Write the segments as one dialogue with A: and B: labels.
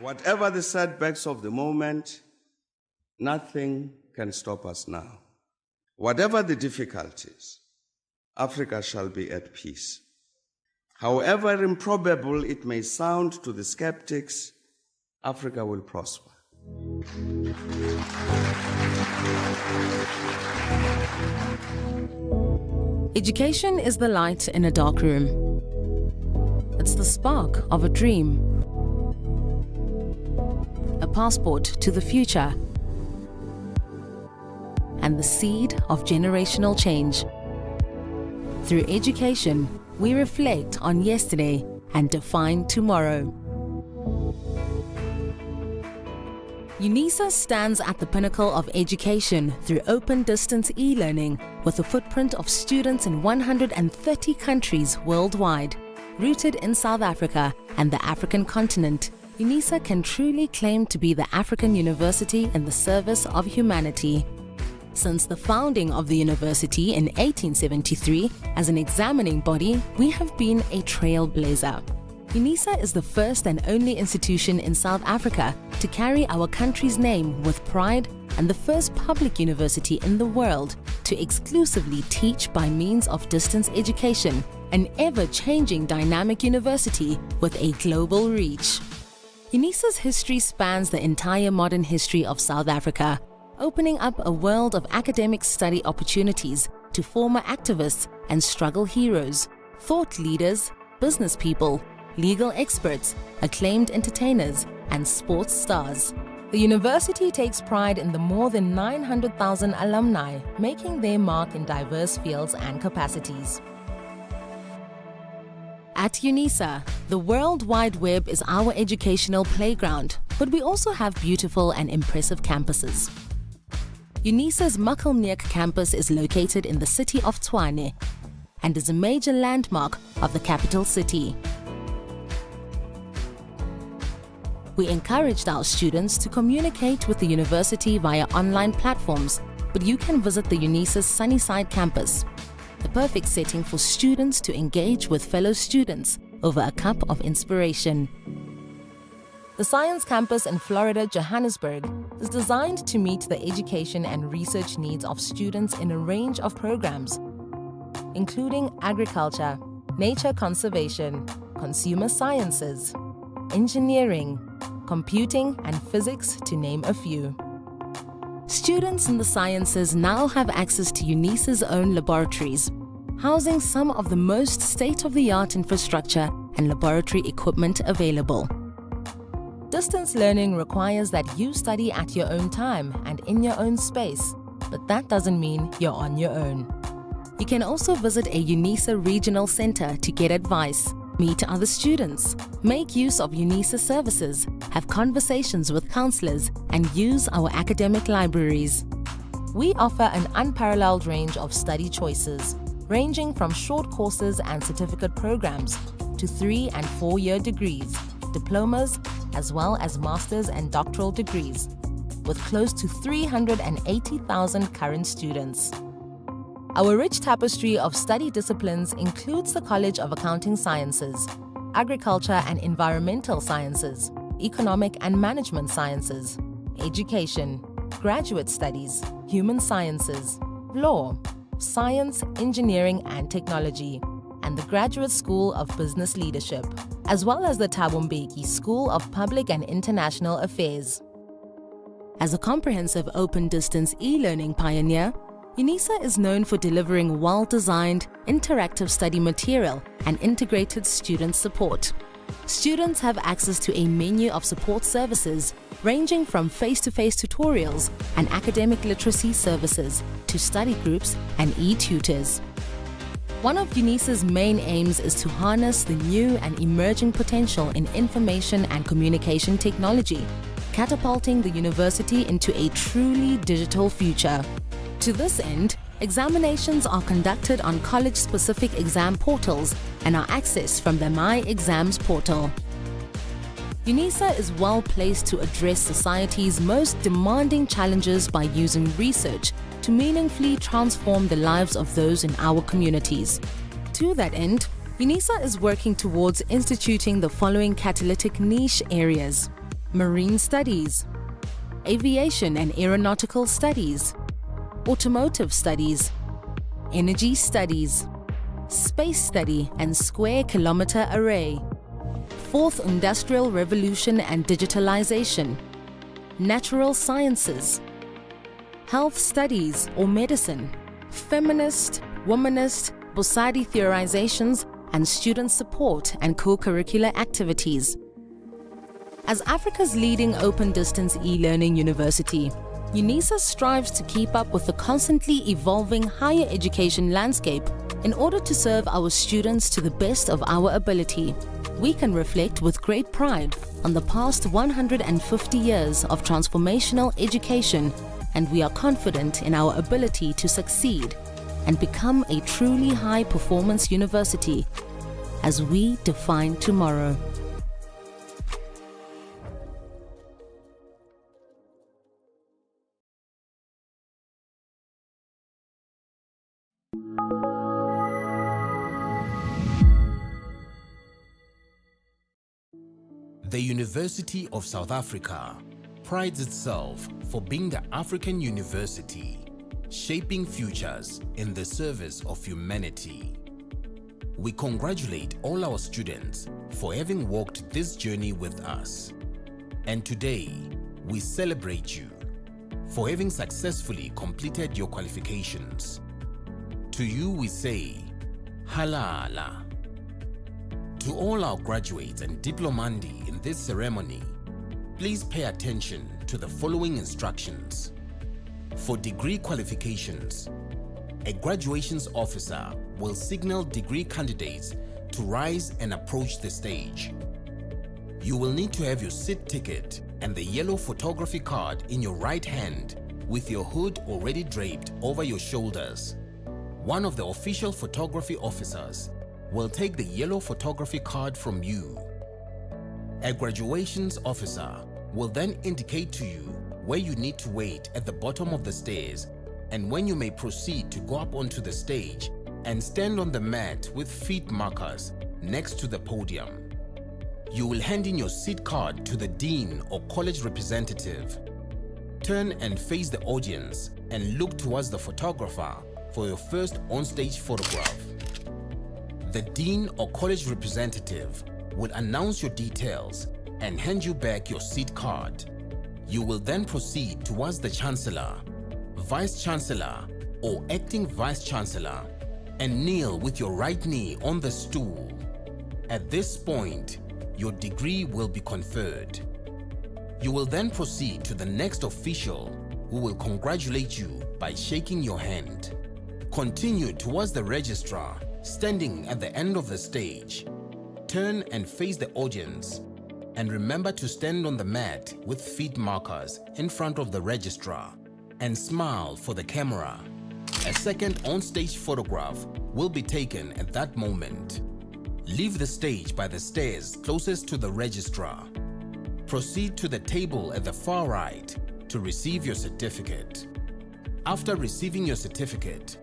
A: Whatever the setbacks of the moment, nothing can stop us now. Whatever the difficulties, Africa shall be at peace. However improbable it may sound to the skeptics, Africa will prosper.
B: Education is the light in a dark room. It's the spark of a dream. A passport to the future. And the seed of generational change. Through education, we reflect on yesterday and define tomorrow. Unisa stands at the pinnacle of education through open distance e-learning with a footprint of students in 130 countries worldwide. Rooted in South Africa and the African continent, Unisa can truly claim to be the African university in the service of humanity. Since the founding of the university in 1873 as an examining body, we have been a trailblazer. Unisa is the first and only institution in South Africa to carry our country's name with pride and the first public university in the world to exclusively teach by means of distance education, an ever-changing dynamic university with a global reach. Unisa's history spans the entire modern history of South Africa, opening up a world of academic study opportunities to former activists and struggle heroes, thought leaders, business people, legal experts, acclaimed entertainers, and sports stars. The university takes pride in the more than 900,000 alumni, making their mark in diverse fields and capacities. At Unisa, the World Wide Web is our educational playground, but we also have beautiful and impressive campuses. Unisa's Makkelneuk campus is located in the city of Tshwane and is a major landmark of the capital city. We encouraged our students to communicate with the university via online platforms, but you can visit the Unisa's Sunnyside campus, the perfect setting for students to engage with fellow students over a cup of inspiration. The Science Campus in Florida, Johannesburg, is designed to meet the education and research needs of students in a range of programs, including agriculture, nature conservation, consumer sciences, engineering, computing, and physics, to name a few. Students in the sciences now have access to Unisa's own laboratories, housing some of the most state-of-the-art infrastructure and laboratory equipment available. Distance learning requires that you study at your own time and in your own space, but that doesn't mean you're on your own. You can also visit a Unisa regional center to get advice, meet other students, make use of Unisa services, have conversations with counselors, and use our academic libraries. We offer an unparalleled range of study choices, ranging from short courses and certificate programs to 3- and 4-year degrees, diplomas, as well as master's and doctoral degrees, with close to 380,000 current students. Our rich tapestry of study disciplines includes the College of Accounting Sciences, Agriculture and Environmental Sciences, Economic and Management Sciences, Education, Graduate Studies, Human Sciences, Law, Science, Engineering and Technology, and the Graduate School of Business Leadership, as well as the Thabo Mbeki School of Public and International Affairs. As a comprehensive open-distance e-learning pioneer, Unisa is known for delivering well-designed, interactive study material and integrated student support. Students have access to a menu of support services ranging from face-to-face tutorials and academic literacy services to study groups and e-tutors. One of Unisa's main aims is to harness the new and emerging potential in information and communication technology, catapulting the university into a truly digital future. To this end, examinations are conducted on college-specific exam portals and are accessed from the My Exams portal. Unisa is well placed to address society's most demanding challenges by using research to meaningfully transform the lives of those in our communities. To that end, Unisa is working towards instituting the following catalytic niche areas: Marine Studies, Aviation and Aeronautical Studies, Automotive Studies, Energy Studies, Space Study and Square Kilometer Array, Fourth Industrial Revolution and Digitalization, Natural Sciences, Health Studies or Medicine, Feminist, Womanist, Bosadi Theorizations, and Student Support and Co-Curricular Activities. As Africa's leading open-distance e-learning university, Unisa strives to keep up with the constantly evolving higher education landscape in order to serve our students to the best of our ability. We can reflect with great pride on the past 150 years of transformational education, and we are confident in our ability to succeed and become a truly high-performance university as we define tomorrow.
C: The University of South Africa prides itself for being the African university, shaping futures in the service of humanity. We congratulate all our students for having walked this journey with us. And today, we celebrate you for having successfully completed your qualifications. To you we say, Halala. To all our graduates and diplomandi in this ceremony, please pay attention to the following instructions. For degree qualifications, a graduations officer will signal degree candidates to rise and approach the stage. You will need to have your seat ticket and the yellow photography card in your right hand with your hood already draped over your shoulders. One of the official photography officers will take the yellow photography card from you. A graduations officer will then indicate to you where you need to wait at the bottom of the stairs and when you may proceed to go up onto the stage and stand on the mat with feet markers next to the podium. You will hand in your seat card to the dean or college representative. Turn and face the audience and look towards the photographer for your first on-stage photograph. The dean or college representative will announce your details and hand you back your seat card. You will then proceed towards the Chancellor, Vice Chancellor or Acting Vice Chancellor and kneel with your right knee on the stool. At this point, your degree will be conferred. You will then proceed to the next official who will congratulate you by shaking your hand. Continue towards the registrar standing at the end of the stage. Turn and face the audience and remember to stand on the mat with feet markers in front of the registrar and smile for the camera. A second on-stage photograph will be taken at that moment. Leave the stage by the stairs closest to the registrar. Proceed to the table at the far right to receive your certificate. After receiving your certificate,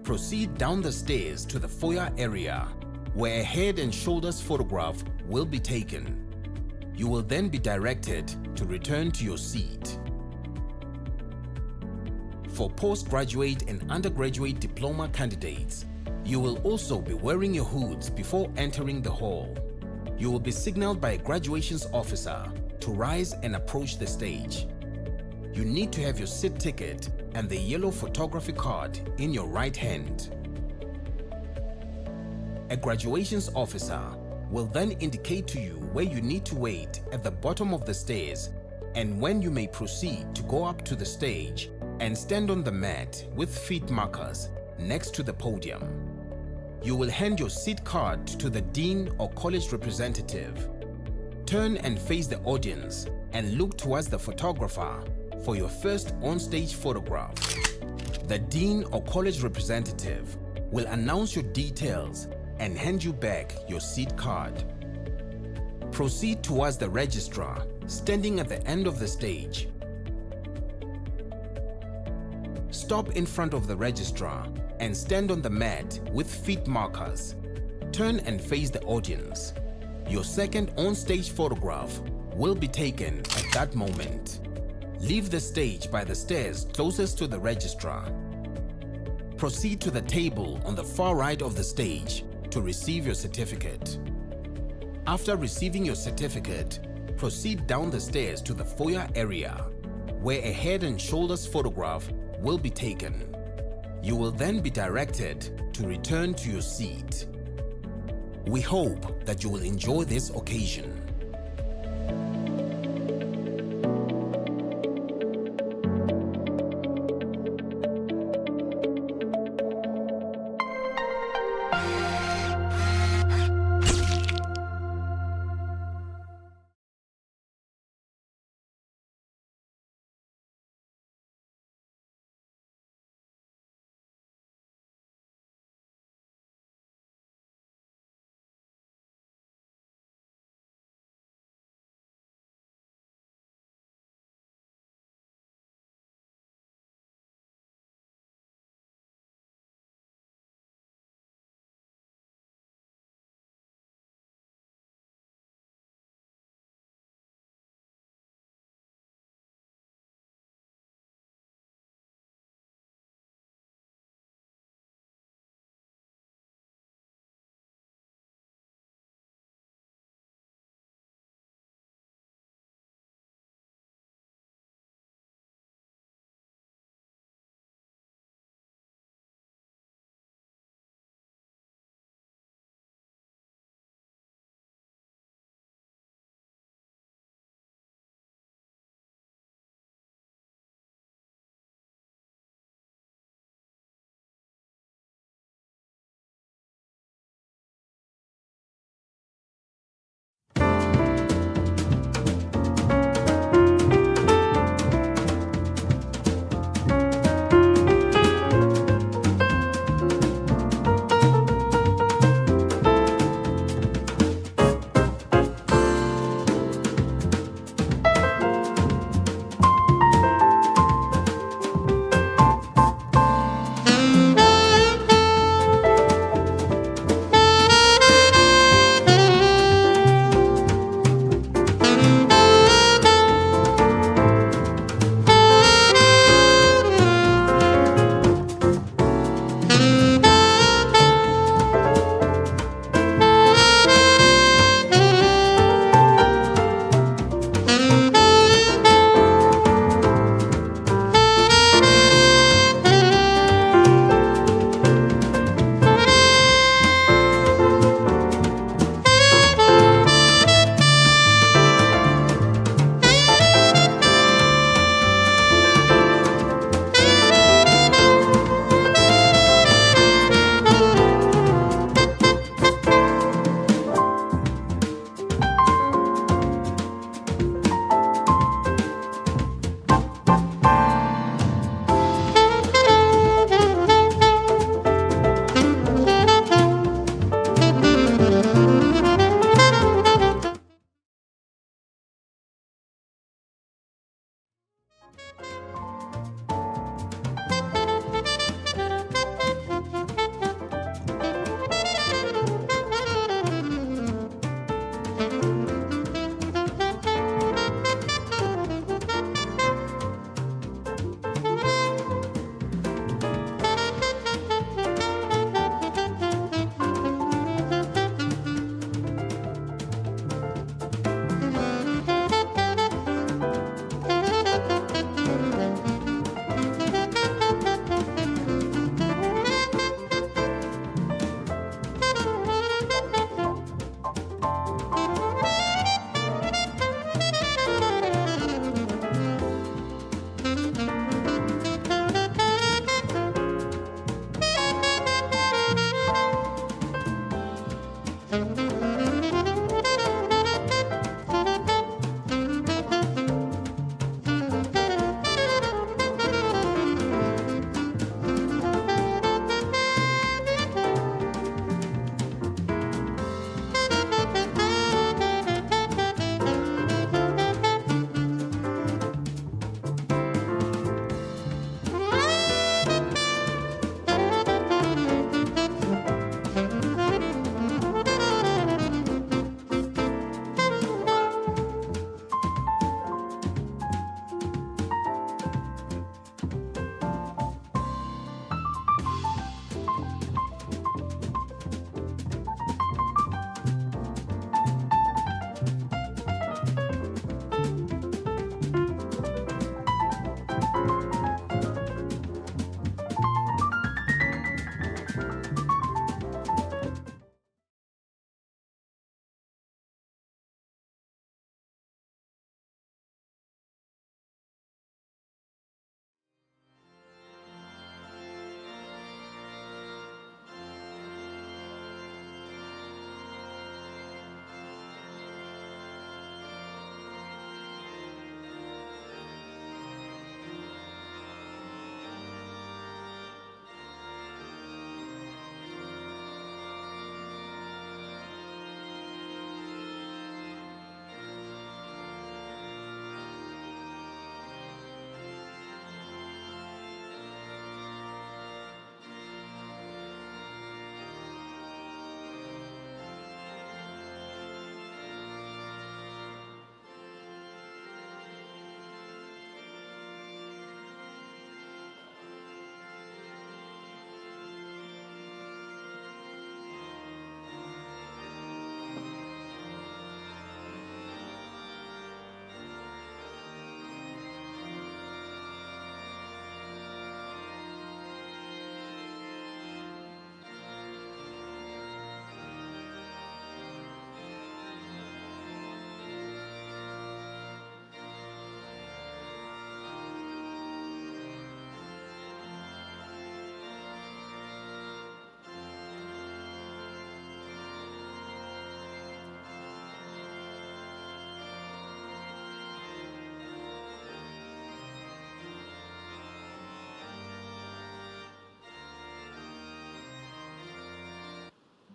C: proceed down the stairs to the foyer area where a head and shoulders photograph will be taken. You will then be directed to return to your seat. For postgraduate and undergraduate diploma candidates, you will also be wearing your hoods before entering the hall. You will be signaled by a graduations officer to rise and approach the stage. You need to have your seat ticket and the yellow photography card in your right hand. A graduations officer will then indicate to you where you need to wait at the bottom of the stairs and when you may proceed to go up to the stage and stand on the mat with feet markers next to the podium. You will hand your seat card to the dean or college representative. Turn and face the audience and look towards the photographer for your first on-stage photograph. The dean or college representative will announce your details and hand you back your seat card. Proceed towards the registrar standing at the end of the stage. Stop in front of the registrar and stand on the mat with feet markers. Turn and face the audience. Your second on-stage photograph will be taken at that moment. Leave the stage by the stairs closest to the registrar. Proceed to the table on the far right of the stage to receive your certificate. After receiving your certificate, proceed down the stairs to the foyer area, where a head and shoulders photograph will be taken. You will then be directed to return to your seat. We hope that you will enjoy this occasion.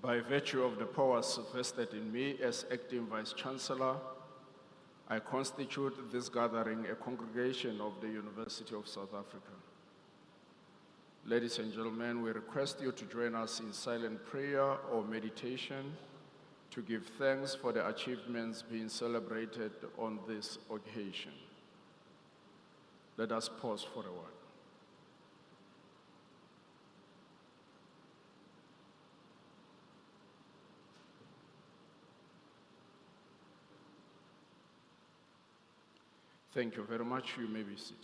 D: By virtue of the powers vested in me as acting Vice-Chancellor, I constitute this gathering a congregation of the University of South Africa. Ladies and gentlemen, we request you to join us in silent prayer or meditation to give thanks for the achievements being celebrated on this occasion. Let us pause for a while. Thank you very much. You may be seated.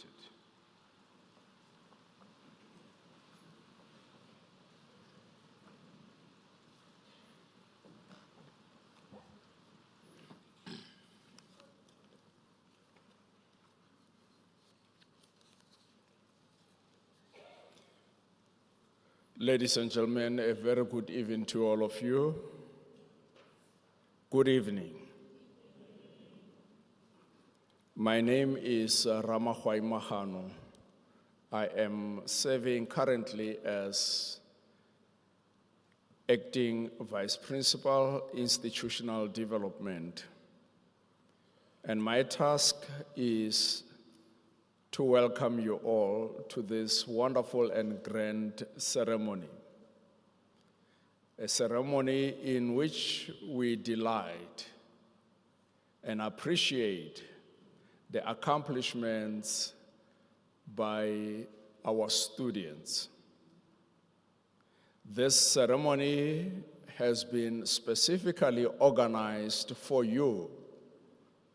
D: Ladies and gentlemen, a very good evening to all of you. Good evening. My name is Ramahwai Mahano. I am serving currently as Acting Vice Principal, Institutional Development. And my task is to welcome you all to this wonderful and grand ceremony. A ceremony in which we delight and appreciate the accomplishments by our students. This ceremony has been specifically organized for you,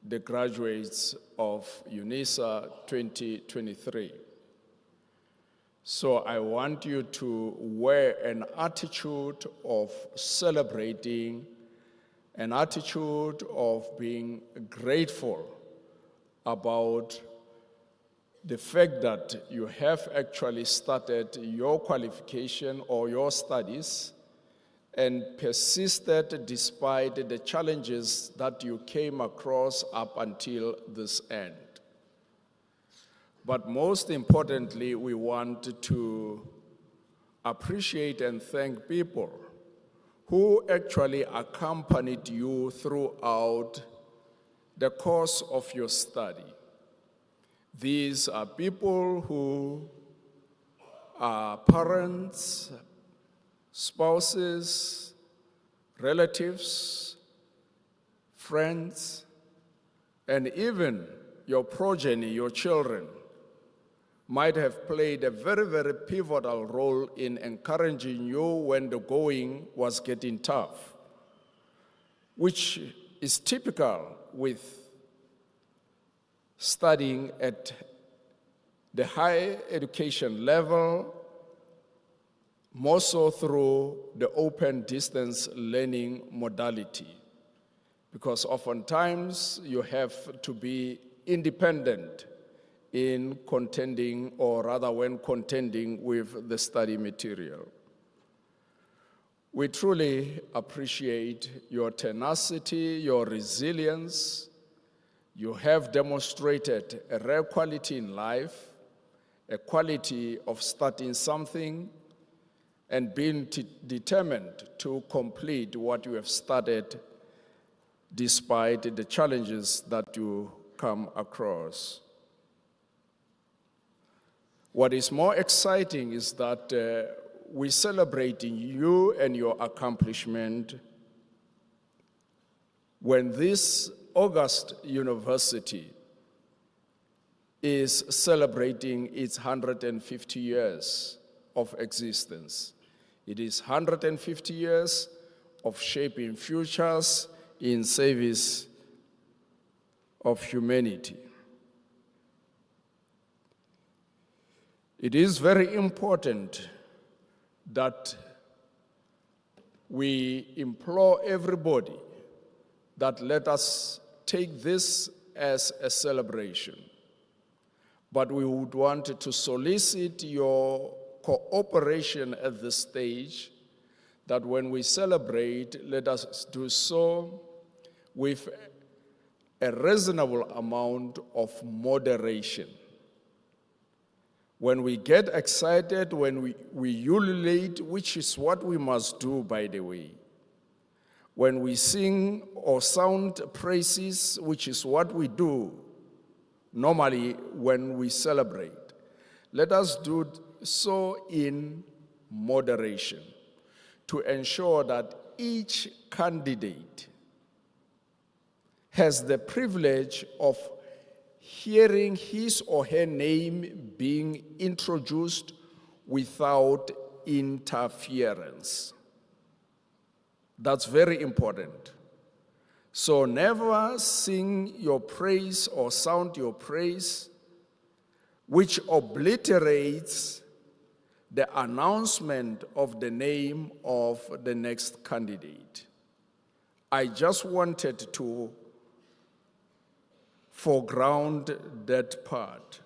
D: the graduates of Unisa 2023. So I want you to wear an attitude of celebrating, an attitude of being grateful about the fact that you have actually started your qualification or your studies and persisted despite the challenges that you came across up until this end. But most importantly, we want to appreciate and thank people who actually accompanied you throughout the course of your study. These are people who are parents, spouses, relatives, friends, and even your progeny, your children, might have played a very, very pivotal role in encouraging you when the going was getting tough, which is typical with studying at the higher education level, more so through the open distance learning modality, because oftentimes you have to be independent in contending, or rather when contending with the study material. We truly appreciate your tenacity, your resilience. You have demonstrated a rare quality in life, a quality of starting something and being determined to complete what you have started despite the challenges that you come across. What is more exciting is that we're celebrating you and your accomplishment when this August University is celebrating its 150 years of existence. It is 150 years of shaping futures in service of humanity. It is very important that we implore everybody that let us take this as a celebration. But we would want to solicit your cooperation at this stage, that when we celebrate, let us do so with a reasonable amount of moderation. When we get excited, when we ululate, which is what we must do, by the way, when we sing or sound praises, which is what we do normally when we celebrate, let us do so in moderation to ensure that each candidate has the privilege of hearing his or her name being introduced without interference. That's very important. So never sing your praise or sound your praise which obliterates the announcement of the name of the next candidate. I just wanted to foreground that part.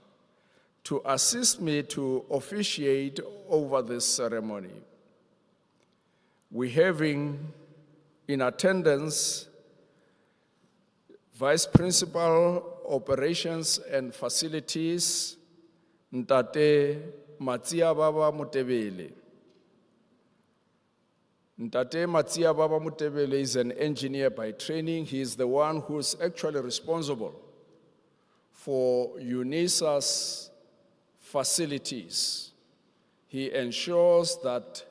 D: To assist me to officiate over this ceremony, we're having in attendance Vice Principal, Operations and Facilities, Ntate Matsiababa Mutebele. Ntate Matsiababa Mutebele is an engineer by training. He is the one who's actually responsible for Unisa's facilities. He ensures that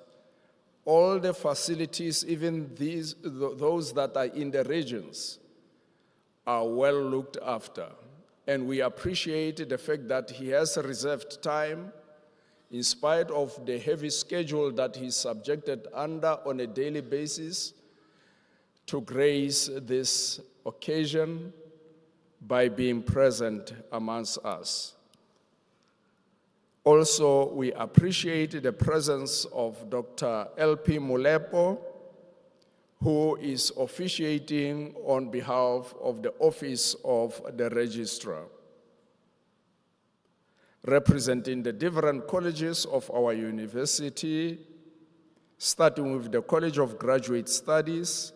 D: all the facilities, even those that are in the regions, are well looked after. And we appreciate the fact that he has reserved time, in spite of the heavy schedule that he's subjected under on a daily basis, to grace this occasion by being present amongst us. Also, we appreciate the presence of Dr. L.P. Mulepo, who is officiating on behalf of the Office of the Registrar, representing the different colleges of our university. Starting with the College of Graduate Studies,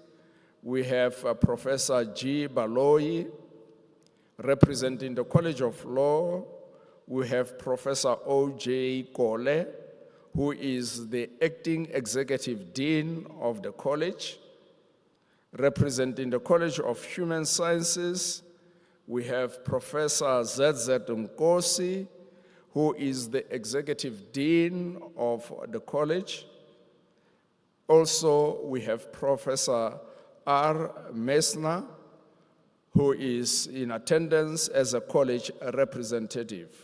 D: we have Professor G. Baloyi. Representing the College of Law, we have Professor O.J. Kole, who is the acting executive dean of the college. Representing the College of Human Sciences, we have Professor Z.Z. Nkosi, who is the executive dean of the college. Also, we have Professor R. Messner, who is in attendance as a college representative.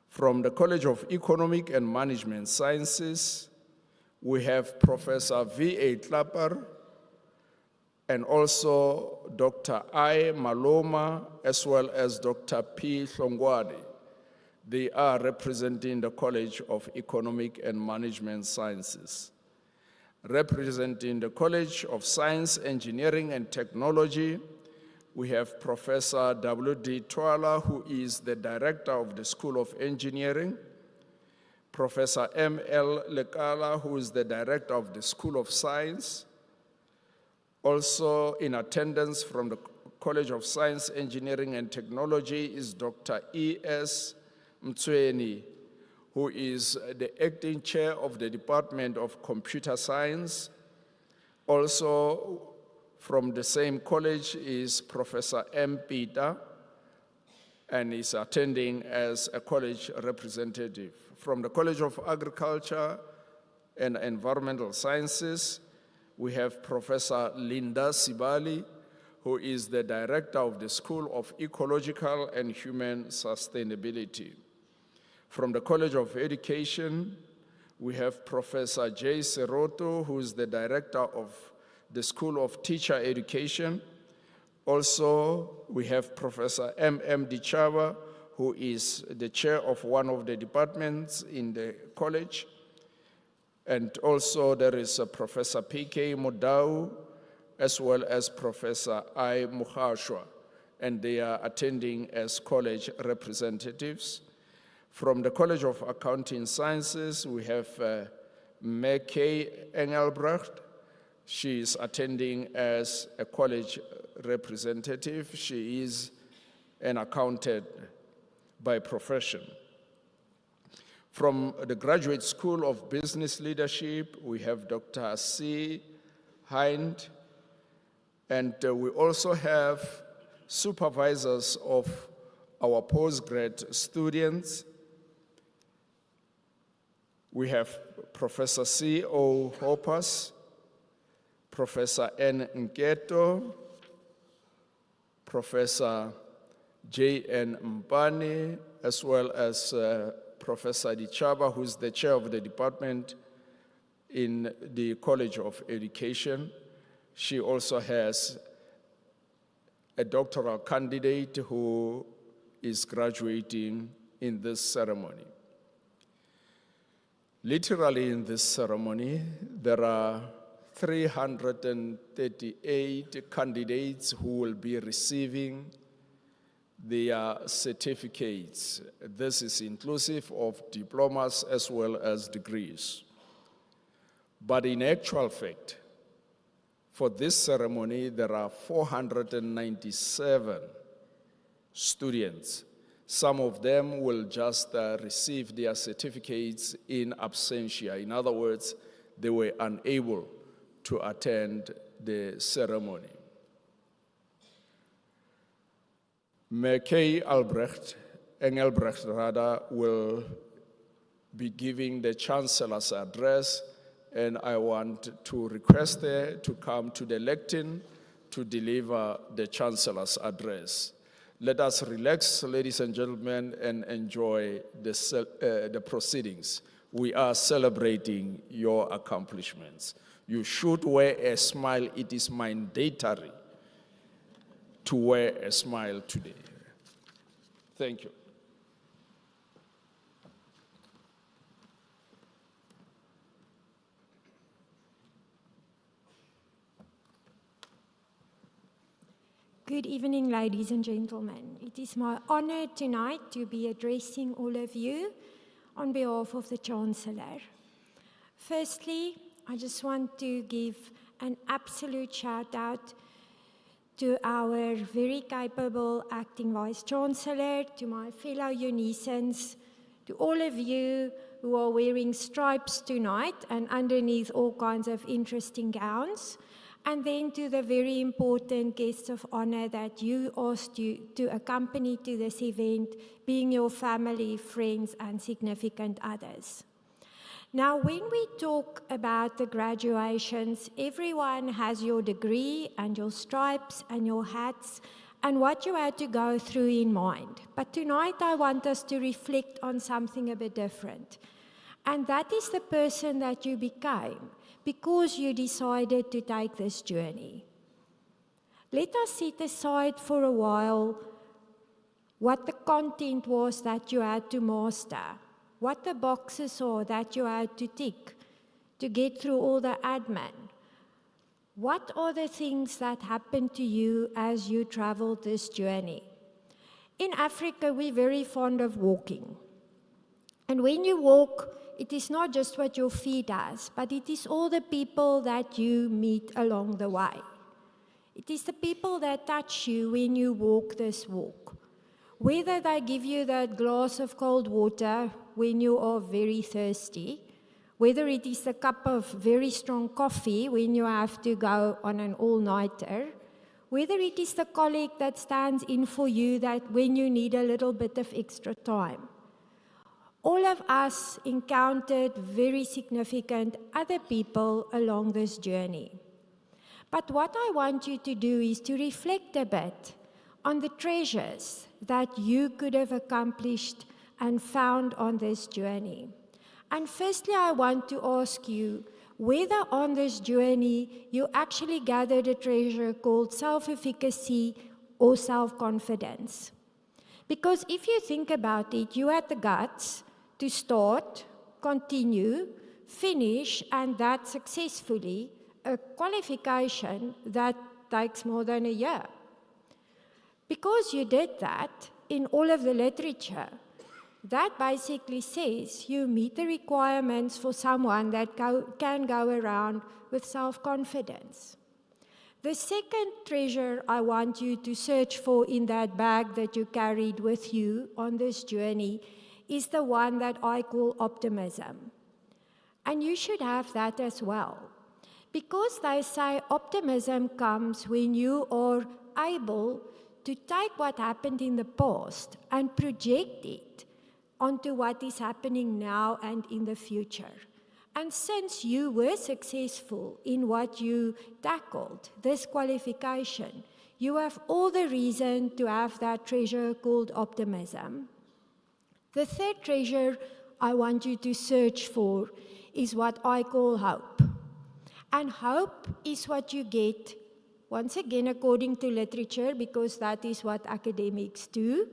D: From the College of Economic and Management Sciences, we have Professor V.A. Klapper and also Dr. I. Maloma, as well as Dr. P. Hlongwane. They are representing the College of Economic and Management Sciences. Representing the College of Science, Engineering, and Technology, we have Professor W.D. Twala, who is the Director of the School of Engineering, Professor M.L. Lekala, who is the Director of the School of Science. Also in attendance from the College of Science, Engineering, and Technology is Dr. E.S. Mtsweni, who is the Acting Chair of the Department of Computer Science. Also, from the same college is Professor M. Peter, and is attending as a college representative. From the College of Agriculture and Environmental Sciences, we have Professor Linda Sibali, who is the Director of the School of Ecological and Human Sustainability. From the College of Education, we have Professor J. Seroto, who is the Director of the School of Teacher Education. Also, we have Professor M.M. Dichava, who is the chair of one of the departments in the college. And also there is Professor P.K. Mudau, as well as Professor I. Mukhashwa, and they are attending as college representatives. From the College of Accounting Sciences, we have Mekay Engelbrecht. She is attending as a college representative. She is an accountant by profession. From the Graduate School of Business Leadership, we have Dr. C. Hind. And we also have supervisors of our postgrad students. We have Professor C.O. Hoppers, Professor N. Nketo, Professor J.N. Mbani, as well as Professor Dichaba, who's the chair of the department in the College of Education. She also has a doctoral candidate who is graduating in this ceremony. Literally in this ceremony, there are 338 candidates who will be receiving their certificates. This is inclusive of diplomas as well as degrees. But in actual fact, for this ceremony, there are 497 students. Some of them will just receive their certificates in absentia. In other words, they were unable to attend the ceremony. Mayor Engelbrecht will be giving the Chancellor's address, and I want to request her to come to the lectern to deliver the Chancellor's address. Let us relax, ladies and gentlemen, and enjoy the proceedings. We are celebrating your accomplishments. You should wear a smile. It is mandatory to wear a smile today. Thank you.
E: Good evening, ladies and gentlemen. It is my honor tonight to be addressing all of you on behalf of the Chancellor. Firstly, I just want to give an absolute shout out to our very capable acting Vice-Chancellor, to my fellow Unisans, to all of you who are wearing stripes tonight and underneath all kinds of interesting gowns. And then to the very important guests of honor that you asked to accompany to this event, being your family, friends, and significant others. Now, when we talk about the graduations, everyone has your degree and your stripes and your hats and what you had to go through in mind. But tonight I want us to reflect on something a bit different. And that is the person that you became because you decided to take this journey. Let us set aside for a while what the content was that you had to master, what the boxes are that you had to tick to get through all the admin. What are the things that happened to you as you traveled this journey? In Africa, we're very fond of walking. And when you walk, it is not just what your feet does, but it is all the people that you meet along the way. It is the people that touch you when you walk this walk. Whether they give you that glass of cold water when you are very thirsty, whether it is a cup of very strong coffee when you have to go on an all-nighter, whether it is the colleague that stands in for you that when you need a little bit of extra time. All of us encountered very significant other people along this journey. But what I want you to do is to reflect a bit on the treasures that you could have accomplished and found on this journey. And firstly, I want to ask you whether on this journey you actually gathered a treasure called self-efficacy or self-confidence. Because if you think about it, you had the guts to start, continue, finish, and that successfully, a qualification that takes more than a year. Because you did that in all of the literature, that basically says you meet the requirements for someone that can go around with self-confidence. The second treasure I want you to search for in that bag that you carried with you on this journey is the one that I call optimism. And you should have that as well. Because they say optimism comes when you are able to take what happened in the past and project it onto what is happening now and in the future. And since you were successful in what you tackled, this qualification, you have all the reason to have that treasure called optimism. The third treasure I want you to search for is what I call hope. And hope is what you get, once again, according to literature, because that is what academics do.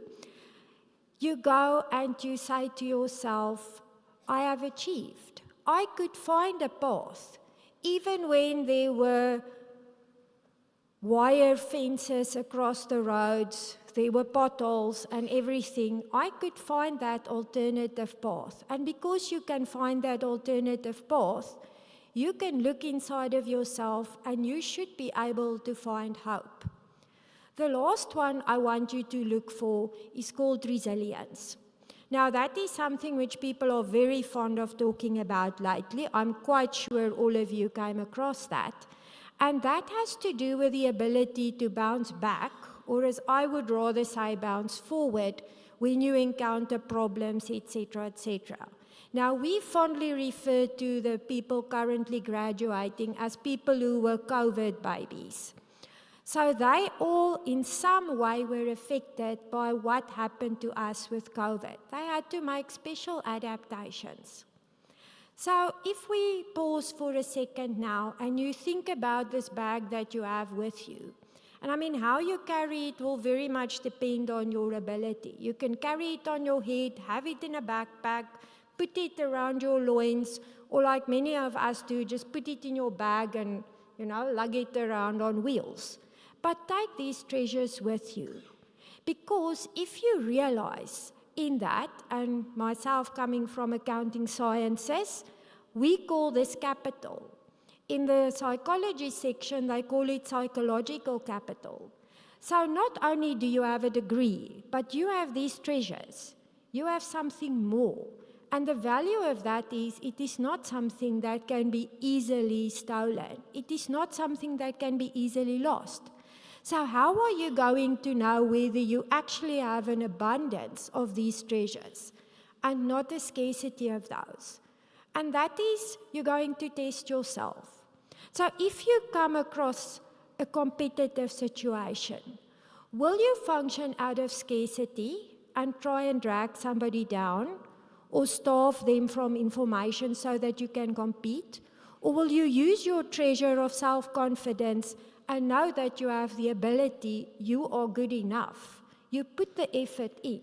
E: You go and you say to yourself, I have achieved. I could find a path, even when there were wire fences across the roads, there were potholes and everything. I could find that alternative path. And because you can find that alternative path, you can look inside of yourself and you should be able to find hope. The last one I want you to look for is called resilience. Now, that is something which people are very fond of talking about lately. I'm quite sure all of you came across that. And that has to do with the ability to bounce back, or as I would rather say, bounce forward when you encounter problems, etc., etc. Now, we fondly refer to the people currently graduating as people who were COVID babies. So they all, in some way, were affected by what happened to us with COVID. They had to make special adaptations. So if we pause for a second now, and you think about this bag that you have with you, and I mean, how you carry it will very much depend on your ability. You can carry it on your head, have it in a backpack, put it around your loins, or like many of us do, just put it in your bag and, lug it around on wheels. But take these treasures with you. Because if you realize in that, and myself coming from accounting sciences, we call this capital. In the psychology section, they call it psychological capital. So not only do you have a degree, but you have these treasures. You have something more. And the value of that is, it is not something that can be easily stolen. It is not something that can be easily lost. So how are you going to know whether you actually have an abundance of these treasures and not a scarcity of those? And that is, you're going to test yourself. So if you come across a competitive situation, will you function out of scarcity and try and drag somebody down or starve them from information so that you can compete? Or will you use your treasure of self-confidence and know that you have the ability, you are good enough? You put the effort in.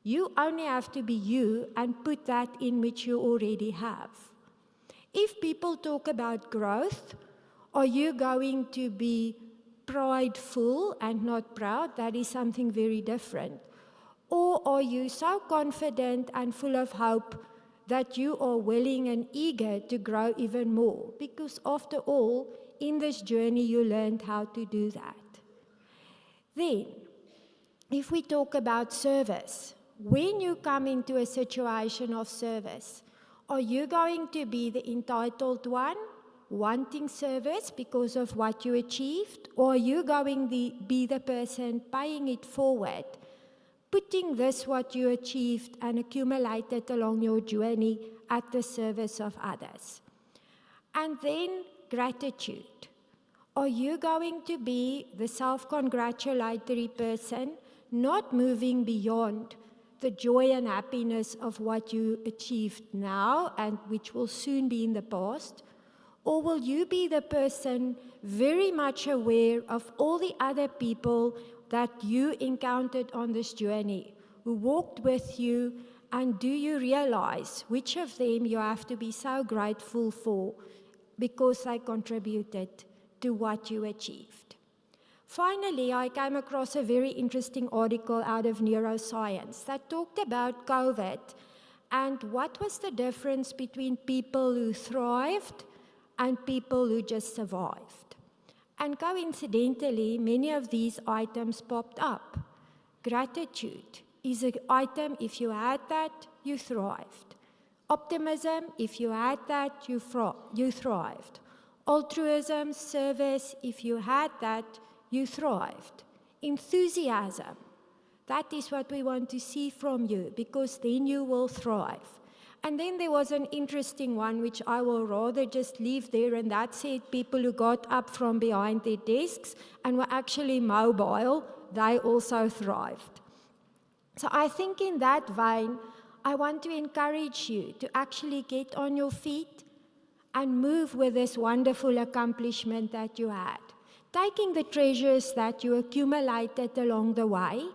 E: You only have to be you and put that in which you already have. If people talk about growth, are you going to be prideful and not proud? That is something very different. Or are you so confident and full of hope that you are willing and eager to grow even more? Because after all, in this journey, you learned how to do that. Then, if we talk about service, when you come into a situation of service, are you going to be the entitled one, wanting service because of what you achieved? Or are you going to be the person paying it forward, putting this what you achieved and accumulated along your journey at the service of others? And then gratitude. Are you going to be the self-congratulatory person, not moving beyond the joy and happiness of what you achieved now and which will soon be in the past? Or will you be the person very much aware of all the other people that you encountered on this journey, who walked with you, and do you realize which of them you have to be so grateful for because they contributed to what you achieved? Finally, I came across a very interesting article out of neuroscience that talked about COVID and what was the difference between people who thrived and people who just survived. And coincidentally, many of these items popped up. Gratitude is an item, if you had that, you thrived. Optimism, if you had that, you thrived. Altruism, service, if you had that, you thrived. Enthusiasm, that is what we want to see from you, because then you will thrive. And then there was an interesting one, which I will rather just leave there, and that said people who got up from behind their desks and were actually mobile, they also thrived. So I think in that vein, I want to encourage you to actually get on your feet and move with this wonderful accomplishment that you had. Taking the treasures that you accumulated along the way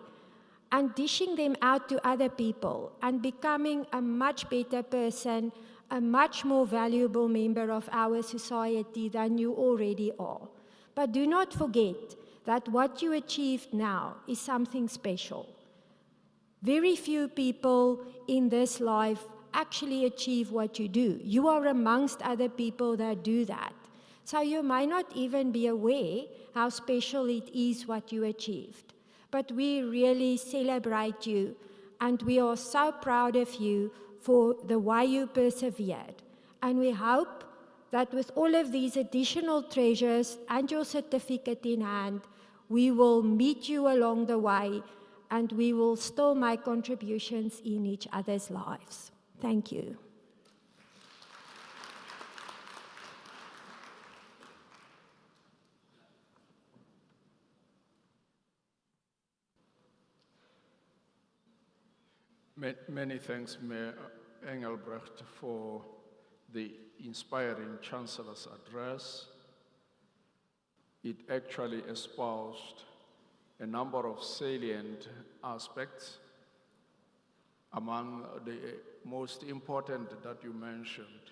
E: and dishing them out to other people and becoming a much better person, a much more valuable member of our society than you already are. But do not forget that what you achieved now is something special. Very few people in this life actually achieve what you do. You are amongst other people that do that. So you might not even be aware how special it is what you achieved. But we really celebrate you, and we are so proud of you for the way you persevered. And we hope that with all of these additional treasures and your certificate in hand, we will meet you along the way, and we will still make contributions in each other's lives. Thank you.
D: Many thanks, Mayor Engelbrecht, for the inspiring Chancellor's address. It actually espoused a number of salient aspects. Among the most important that you mentioned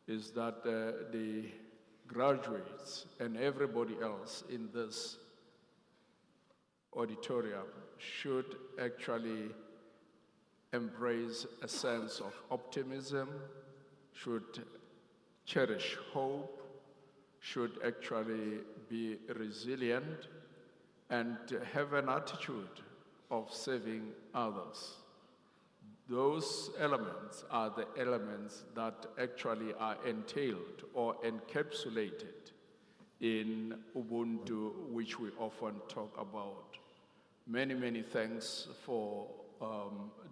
D: is that the graduates and everybody else in this auditorium should actually embrace a sense of optimism, should cherish hope, should actually be resilient, and have an attitude of serving others. Those elements are the elements that actually are entailed or encapsulated in Ubuntu, which we often talk about. Many, many thanks for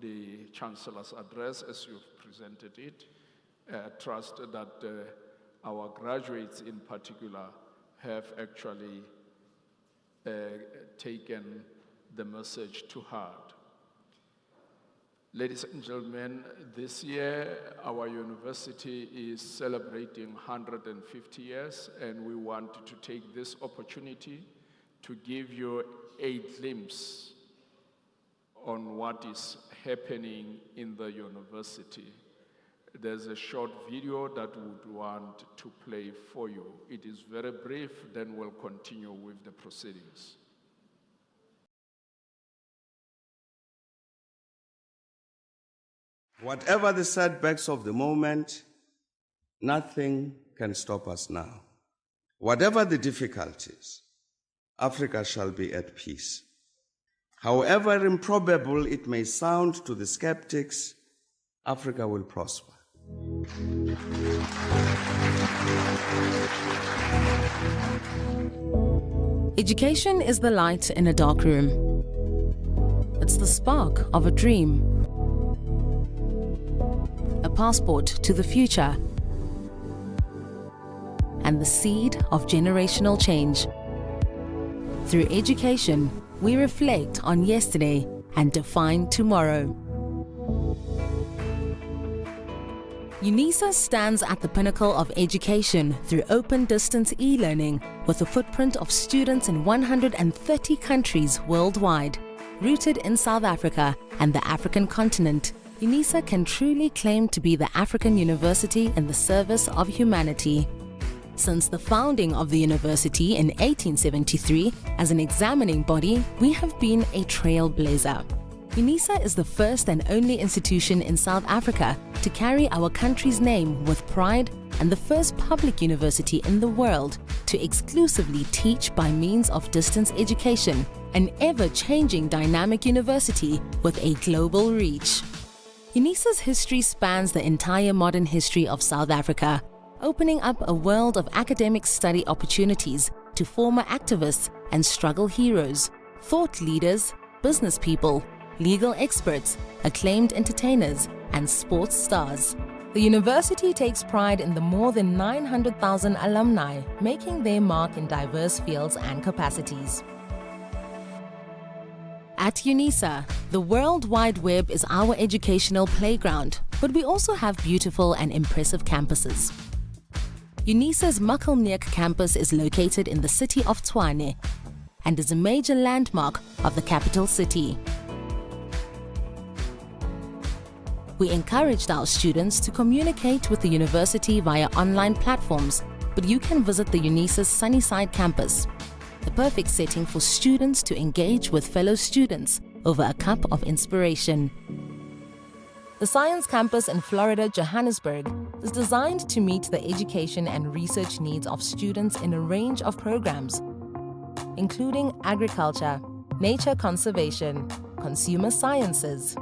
D: the Chancellor's address as you've presented it. I trust that our graduates in particular have actually taken the message to heart. Ladies and gentlemen, this year our university is celebrating 150 years, and we want to take this opportunity to give you a glimpse on what is happening in the university. There's a short video that we would want to play for you. It is very brief, then we'll continue with the proceedings.
A: Whatever the setbacks of the moment, nothing can stop us now. Whatever the difficulties, Africa shall be at peace. However improbable it may sound to the skeptics, Africa will prosper.
B: Education is the light in a dark room. It's the spark of a dream. A passport to the future. And the seed of generational change. Through education, we reflect on yesterday and define tomorrow. Unisa stands at the pinnacle of education through open distance e-learning with a footprint of students in 130 countries worldwide. Rooted in South Africa and the African continent, Unisa can truly claim to be the African university in the service of humanity. Since the founding of the university in 1873, as an examining body, we have been a trailblazer. Unisa is the first and only institution in South Africa to carry our country's name with pride and the first public university in the world to exclusively teach by means of distance education, an ever-changing dynamic university with a global reach. Unisa's history spans the entire modern history of South Africa. opening up a world of academic study opportunities to former activists and struggle heroes, thought leaders, business people, legal experts, acclaimed entertainers, and sports stars. The university takes pride in the more than 900,000 alumni making their mark in diverse fields and capacities. At Unisa, the World Wide Web is our educational playground, but we also have beautiful and impressive campuses. Unisa's Makelneek campus is located in the city of Tshwane and is a major landmark of the capital city. We encouraged our students to communicate with the university via online platforms, but you can visit the Unisa's Sunnyside campus, the perfect setting for students to engage with fellow students over a cup of inspiration. The Science Campus in Florida, Johannesburg, is designed to meet the education and research needs of students in a range of programs, including agriculture, nature conservation, consumer sciences,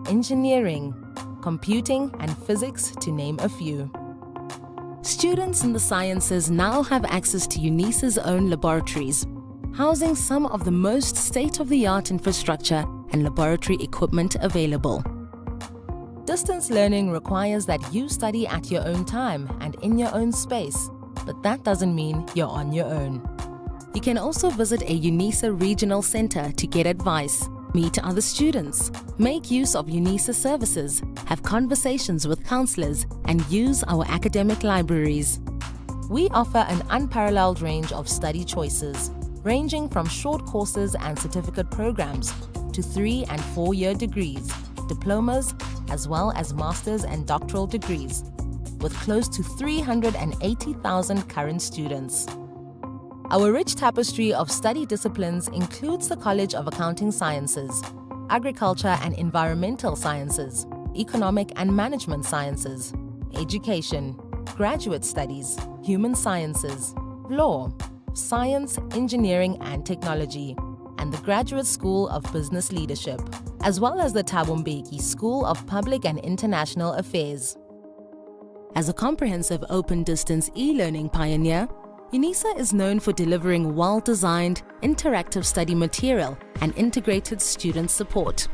B: engineering, computing, and physics, to name a few. Students in the sciences now have access to Unisa's own laboratories, housing some of the most state-of-the-art infrastructure and laboratory equipment available. Distance learning requires that you study at your own time and in your own space, but that doesn't mean you're on your own. You can also visit a Unisa regional center to get advice, meet other students, make use of Unisa services, have conversations with counselors, and use our academic libraries. We offer an unparalleled range of study choices, ranging from short courses and certificate programs to 3- and 4-year degrees, diplomas, as well as master's and doctoral degrees, with close to 380,000 current students. Our rich tapestry of study disciplines includes the College of Accounting Sciences, Agriculture and Environmental Sciences, Economic and Management Sciences, Education, Graduate Studies, Human Sciences, Law, Science, Engineering and Technology, and the Graduate School of Business Leadership, as well as the Thabo Mbeki School of Public and International Affairs. As a comprehensive open-distance e-learning pioneer, Unisa is known for delivering well-designed, interactive study material and integrated student support.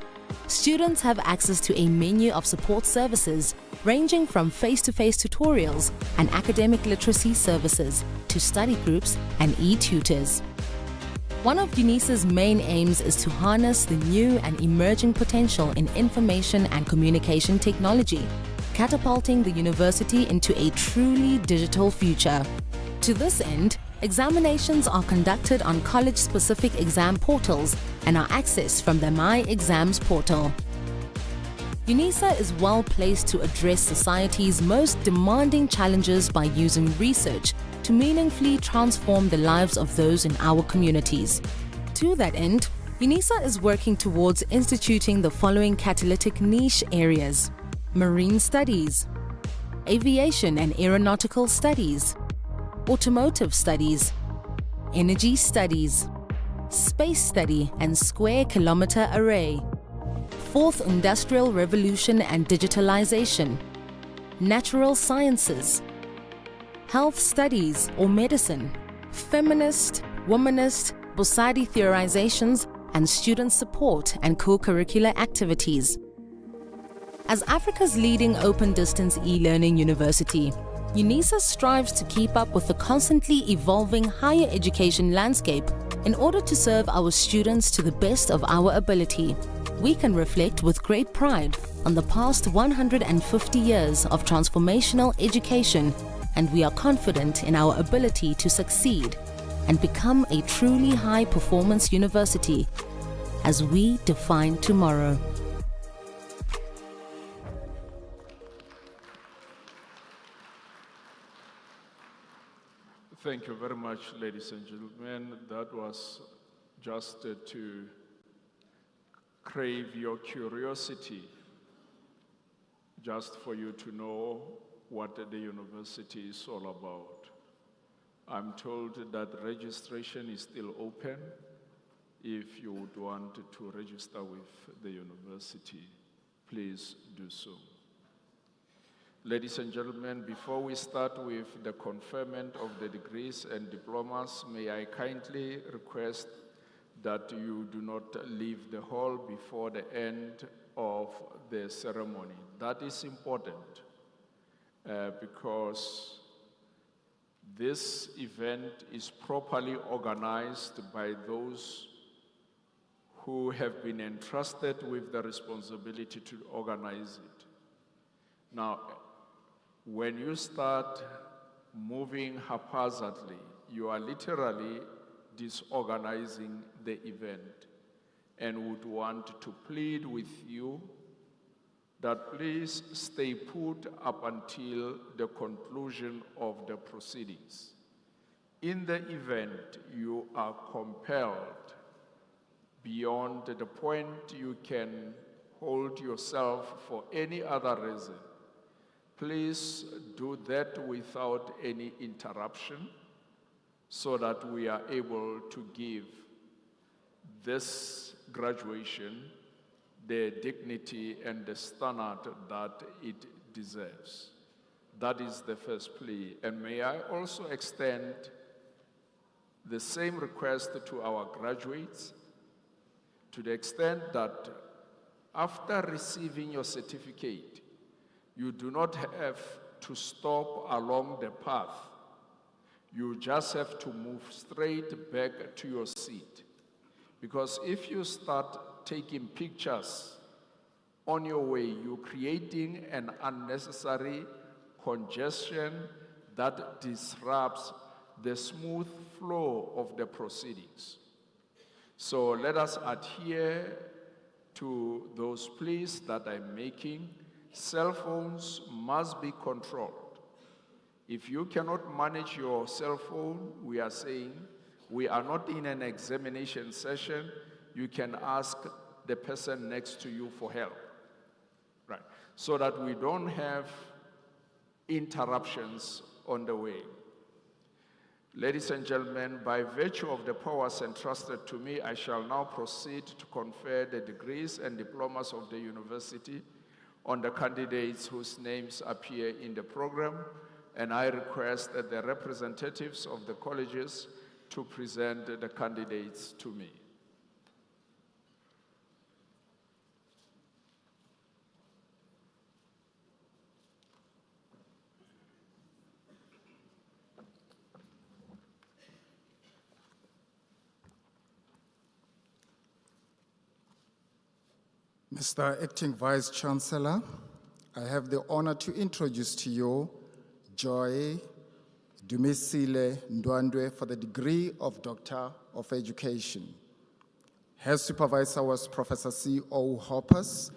B: Students have access to a menu of support services ranging from face-to-face tutorials and academic literacy services to study groups and e-tutors. One of Unisa's main aims is to harness the new and emerging potential in information and communication technology, catapulting the university into a truly digital future. To this end, examinations are conducted on college-specific exam portals and are accessed from the My Exams portal. Unisa is well placed to address society's most demanding challenges by using research to meaningfully transform the lives of those in our communities. To that end, Unisa is working towards instituting the following catalytic niche areas: marine studies, aviation and aeronautical studies, automotive studies, energy studies, space study and square kilometer array, fourth industrial revolution and digitalization, natural sciences, health studies or medicine, feminist, womanist, Bosadi theorizations, and student support and co-curricular activities. As Africa's leading open-distance e-learning university, Unisa strives to keep up with the constantly evolving higher education landscape in order to serve our students to the best of our ability. We can reflect with great pride on the past 150 years of transformational education, and we are confident in our ability to succeed and become a truly high-performance university as we define tomorrow.
D: Thank you very much, ladies and gentlemen. That was just to crave your curiosity, just for you to know what the university is all about. I'm told that registration is still open. If you would want to register with the university, please do so. Ladies and gentlemen, before we start with the conferment of the degrees and diplomas, may I kindly request that you do not leave the hall before the end of the ceremony. That is important because this event is properly organized by those who have been entrusted with the responsibility to organize it. Now, when you start moving haphazardly, you are literally disorganizing the event, and would want to plead with you that please stay put up until the conclusion of the proceedings. In the event you are compelled beyond the point you can hold yourself for any other reason, please do that without any interruption so that we are able to give this graduation the dignity and the standard that it deserves. That is the first plea. And may I also extend the same request to our graduates, to the extent that after receiving your certificate, you do not have to stop along the path. You just have to move straight back to your seat. Because if you start taking pictures on your way, you're creating an unnecessary congestion that disrupts the smooth flow of the proceedings. So let us adhere to those pleas that I'm making. Cell phones must be controlled. If you cannot manage your cell phone, we are saying we are not in an examination session. You can ask the person next to you for help, right? So that we don't have interruptions on the way. Ladies and gentlemen, by virtue of the powers entrusted to me, I shall now proceed to confer the degrees and diplomas of the university on the candidates whose names appear in the program, and I request that the representatives of the colleges to present the candidates to me.
F: Mr. Acting Vice Chancellor, I have the honor to introduce to you Joy Dumisile Ndwandwe for the degree of Doctor of Education. Her supervisor was Professor C.O. Hoppers,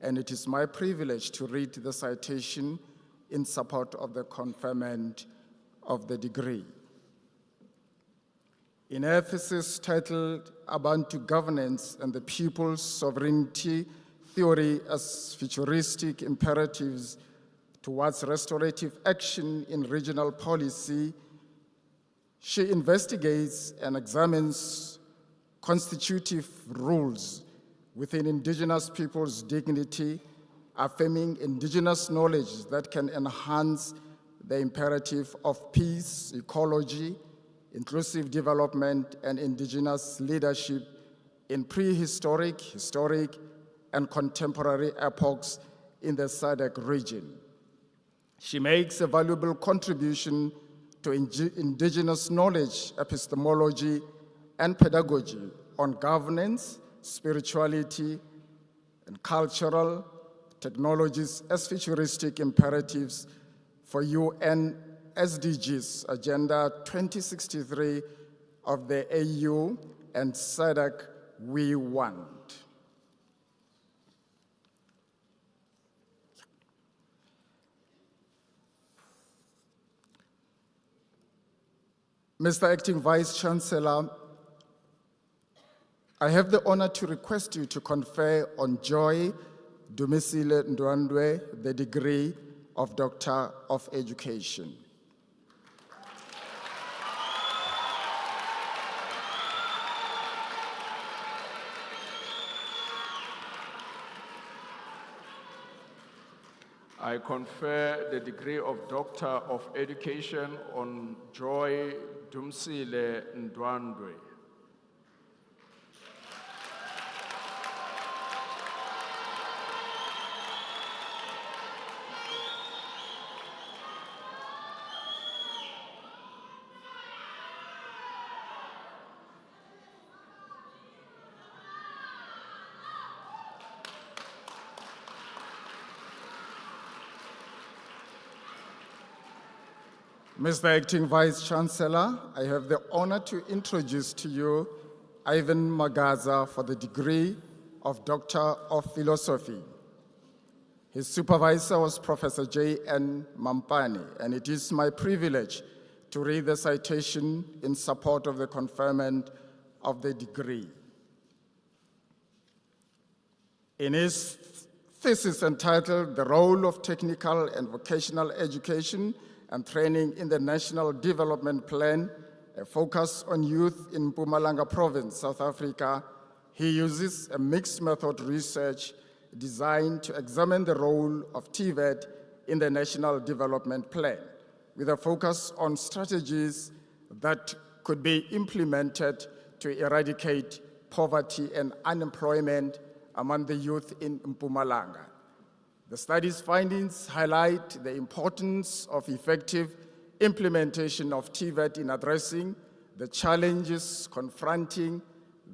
F: and it is my privilege to read the citation in support of the conferment of the degree. In her thesis titled Abantu Governance and the People's Sovereignty Theory as Futuristic Imperatives Towards Restorative Action in Regional Policy, she investigates and examines constitutive rules within indigenous people's dignity, affirming indigenous knowledge that can enhance the imperative of peace, ecology, inclusive development, and indigenous leadership in prehistoric, historic, and contemporary epochs in the SADC region. She makes a valuable contribution to indigenous knowledge, epistemology, and pedagogy on governance, spirituality, and cultural technologies as futuristic imperatives for UN SDGs Agenda 2063 of the AU and SADC We Want. Mr. Acting Vice Chancellor, I have the honor to request you to confer on Joy Dumisile Ndwandwe the degree of Doctor of Education.
D: I confer the degree of Doctor of Education on Joy Dumsile Ndwandwe.
F: Mr. Acting Vice Chancellor, I have the honor to introduce to you Ivan Magaza for the degree of Doctor of Philosophy. His supervisor was Professor J.N. Mampani, and it is my privilege to read the citation in support of the conferment of the degree. In his thesis entitled "The Role of Technical and Vocational Education and Training in the National Development Plan, a focus on youth in Mpumalanga Province, South Africa," he uses a mixed method research designed to examine the role of TVET in the National Development Plan, with a focus on strategies that could be implemented to eradicate poverty and unemployment among the youth in Mpumalanga. The study's findings highlight the importance of effective implementation of TVET in addressing the challenges confronting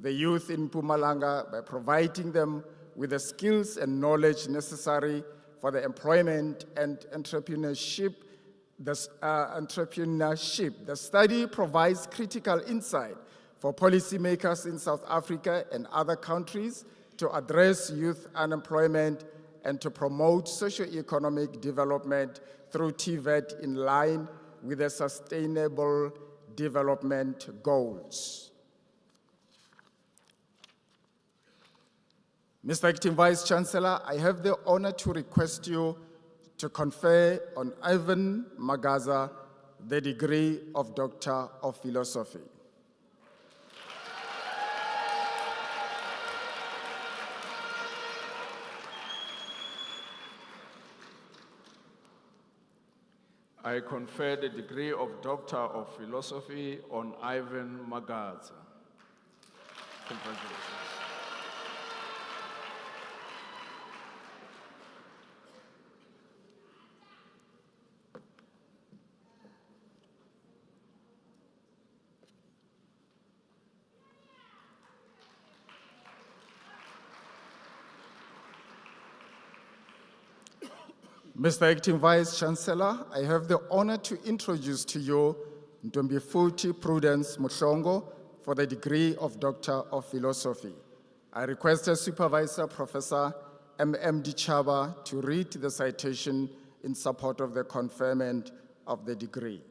F: the youth in Mpumalanga by providing them with the skills and knowledge necessary for the employment and entrepreneurship. The study provides critical insight for policymakers in South Africa and other countries to address youth unemployment and to promote socio-economic development through TVET in line with the Sustainable Development Goals. Mr. Acting Vice Chancellor, I have the honor to request you to confer on Ivan Magaza the degree of Doctor of Philosophy.
D: I confer the degree of Doctor of Philosophy on Ivan Magaza. Congratulations.
F: Mr. Acting Vice Chancellor, I have the honor to introduce to you Ntombifuthi Prudence Muhlongo for the degree of Doctor of Philosophy. I request the Supervisor, Professor M.M. Dichaba, to read the citation in support of the conferment of the degree.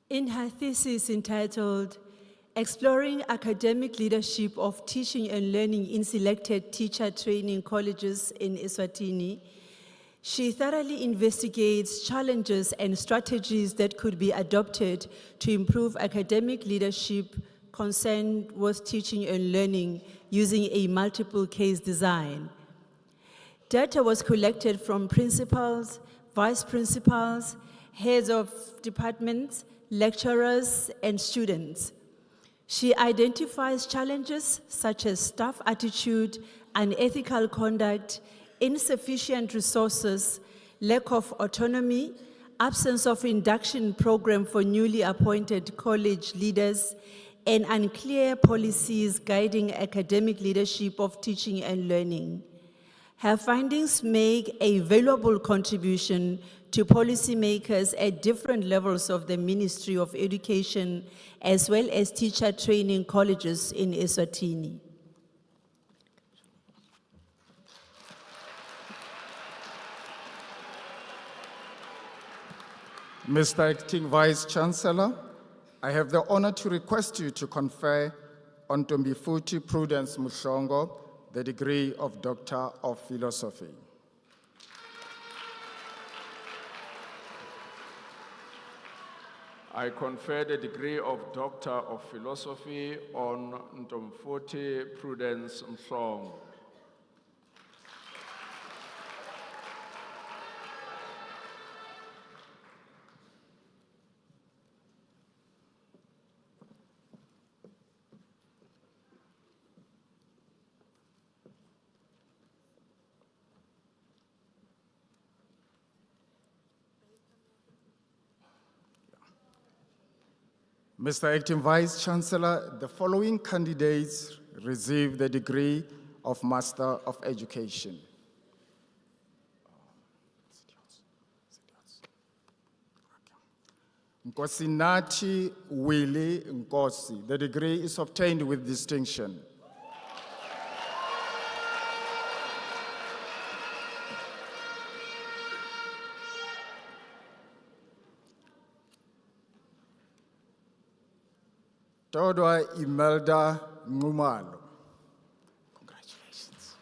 G: In her thesis entitled "Exploring Academic Leadership of Teaching and Learning in Selected Teacher Training Colleges in Eswatini," she thoroughly investigates challenges and strategies that could be adopted to improve academic leadership concerned with teaching and learning using a multiple case design. Data was collected from principals, vice principals, heads of departments, lecturers, and students. She identifies challenges such as staff attitude, unethical conduct, insufficient resources, lack of autonomy, absence of induction program for newly appointed college leaders, and unclear policies guiding academic leadership of teaching and learning. Her findings make a valuable contribution to policymakers at different levels of the Ministry of Education, as well as teacher training colleges in Eswatini.
F: Mr. Acting Vice Chancellor, I have the honor to request you to confer on Ntombifuthi Prudence Muhlongo the degree of Doctor of Philosophy.
D: I confer the degree of Doctor of Philosophy on Ntomfuthi Prudence Mhlongo.
F: Mr. Acting Vice Chancellor, the following candidates receive the degree of Master of Education. Nkosinathi Willie Nkosi. The degree is obtained with distinction. Todwa Imelda Ngumalo. Congratulations.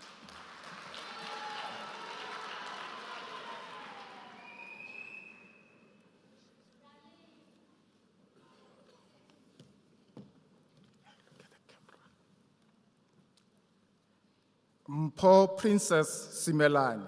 F: Mpho Princess Simelani.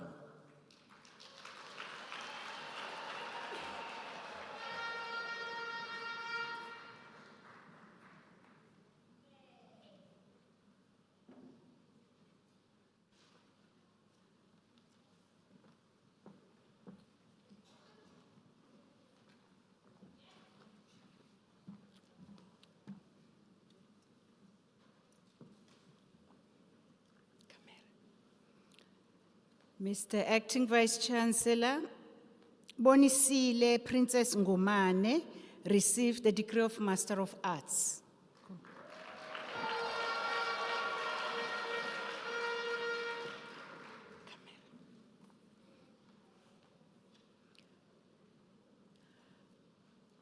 H: Mr. Acting Vice Chancellor, Bonisile Princess Ngumane received the degree of Master of Arts.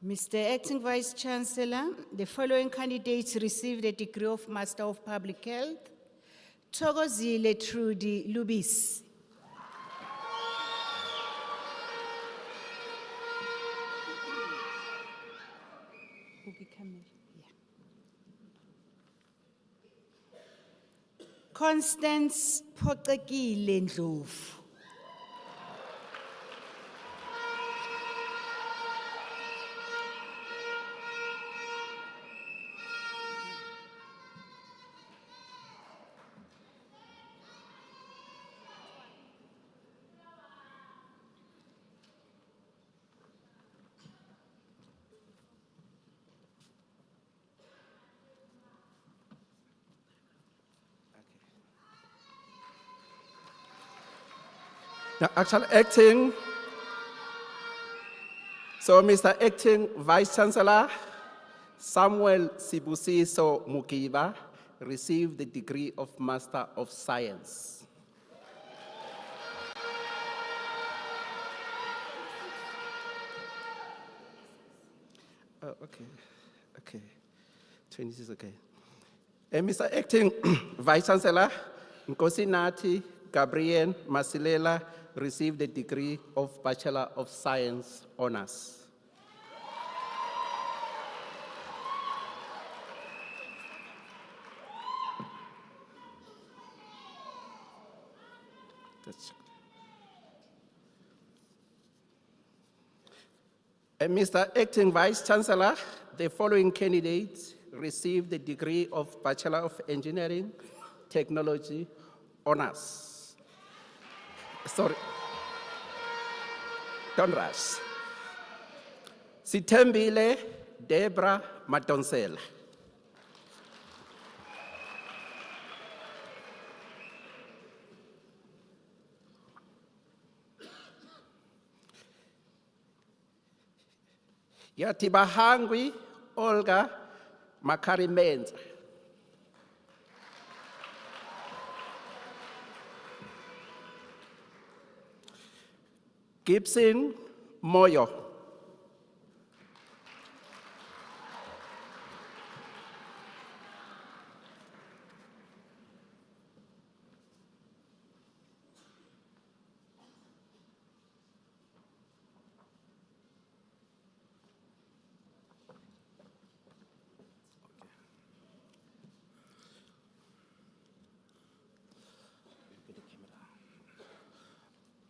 H: Mr. Acting Vice Chancellor, the following candidates received the degree of Master of Public Health. Thokozile Trudy Lubis. Constance Phoxekile Ndlovu.
I: Now, actually acting, so Mr. Acting Vice Chancellor, Samuel Sibusiso Mukiba received the degree of Master of Science. Oh, okay, 26, okay. And Mr. Acting Vice Chancellor, Nkosinathi Gabriel Masilela received the degree of Bachelor of Science Honors. And Mr. Acting Vice Chancellor, the following candidates received the degree of Bachelor of Engineering, Technology, Honors. Sorry, don't rush. Sithembile Debra Madonsela. Yatibahangwi Olga Makarimenza. Gibson Moyo.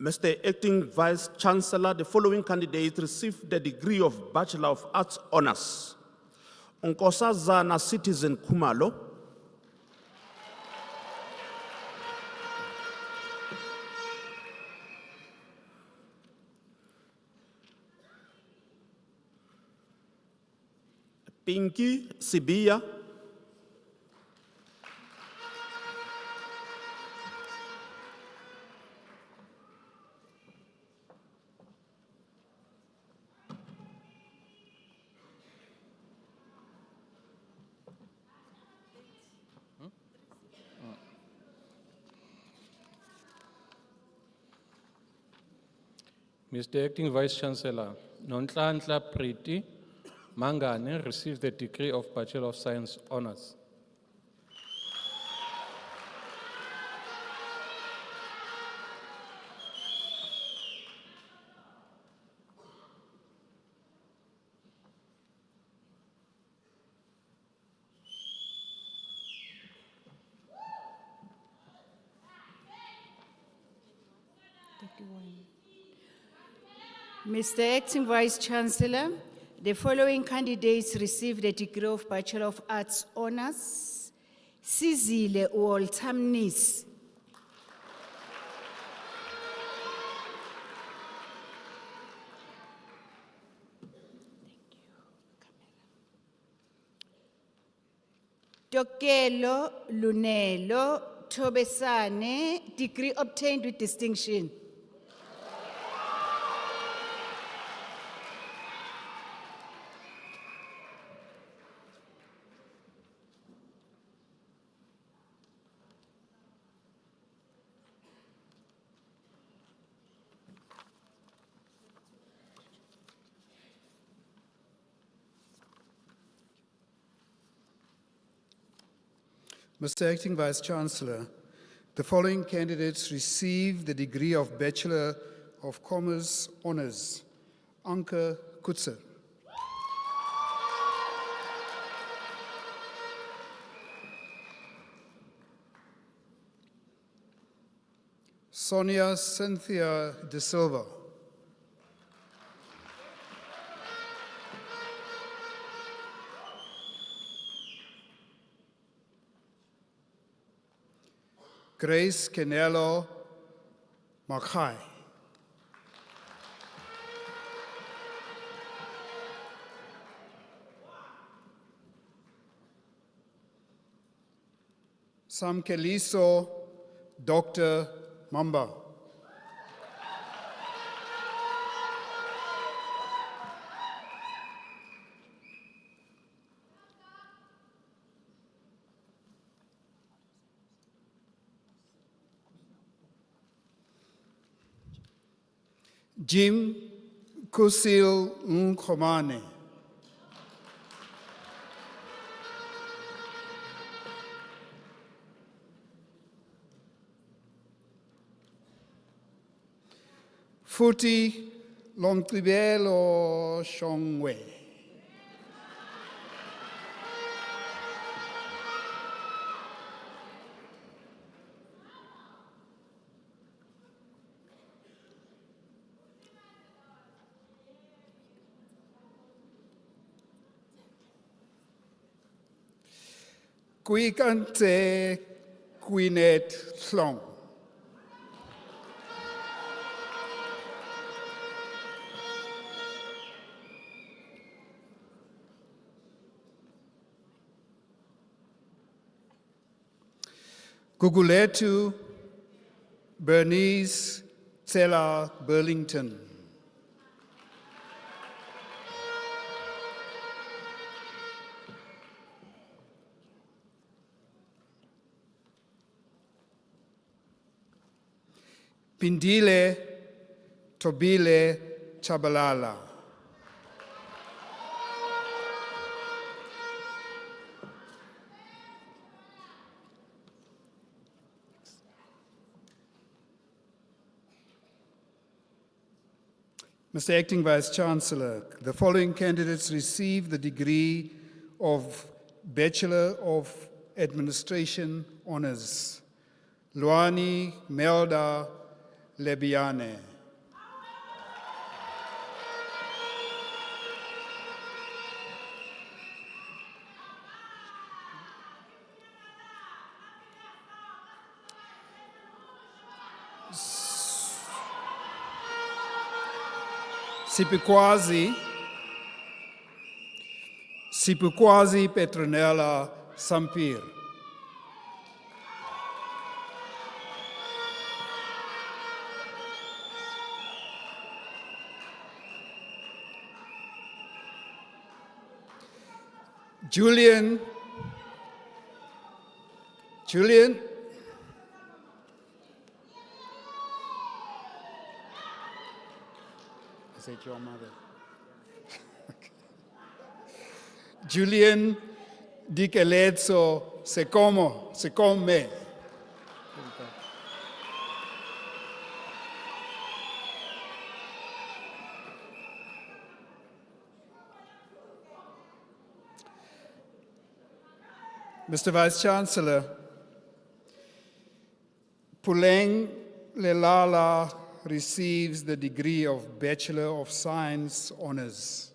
J: Mr. Acting Vice Chancellor, the following candidates received the degree of Bachelor of Arts Honours. Nkosazana Citizen Kumalo, Pinky Sibia,
K: Mr. Acting Vice Chancellor, Nonhlanhla Priti Mangane received the degree of Bachelor of Science Honours.
H: Mr. Acting Vice Chancellor, the following candidates received the degree of Bachelor of Arts Honours. Sizile Uoltamnis. Tokelo Lunelo Tobesane, degree obtained with distinction.
L: Mr. Acting Vice Chancellor, the following candidates received the degree of Bachelor of Commerce Honours. Anke Kutzer, Sonia Cynthia De Silva, Grace Canelo Makai, Samkeliso Dr. Mamba, Jim Kusil Nkomane, Futi Lomtribelo Shongwe, Kuikante Queenet Slong, Guguletu Bernice Tsela Burlington, Pindile Tobile Chabalala, Mr. Acting Vice Chancellor, the following candidates received the degree of Bachelor of Administration Honours. Luani Melda Lebiane. Sipukwazi Petronella Sampir. Julian. Is it your mother? Julian Dikeletso Sekome. Mr. Vice Chancellor, Puleng Lelala receives the degree of Bachelor of Science Honours.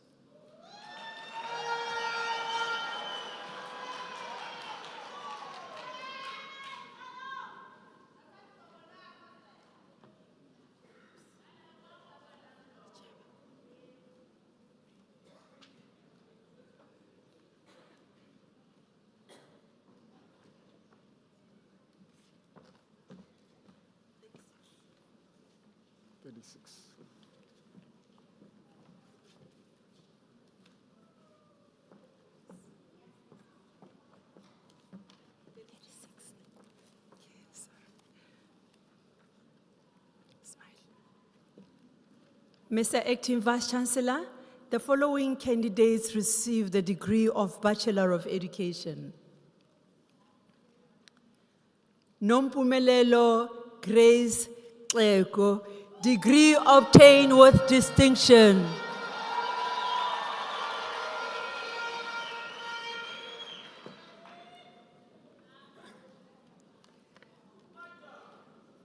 G: Mr. Acting Vice Chancellor, the following candidates received the degree of Bachelor of Education. Nompumelelo Grace Xeko, degree obtained with distinction.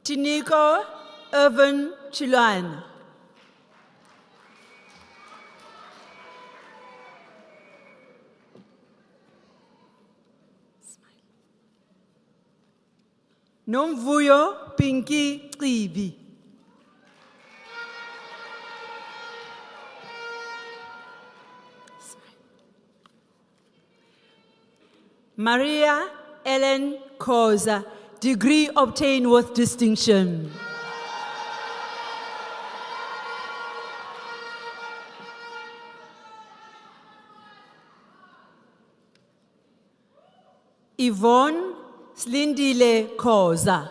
G: Tiniko Irvin Chilwan. Nomvuyo Pinky Qibi. Maria Ellen Koza, degree obtained with distinction. Yvonne Slindile Koza.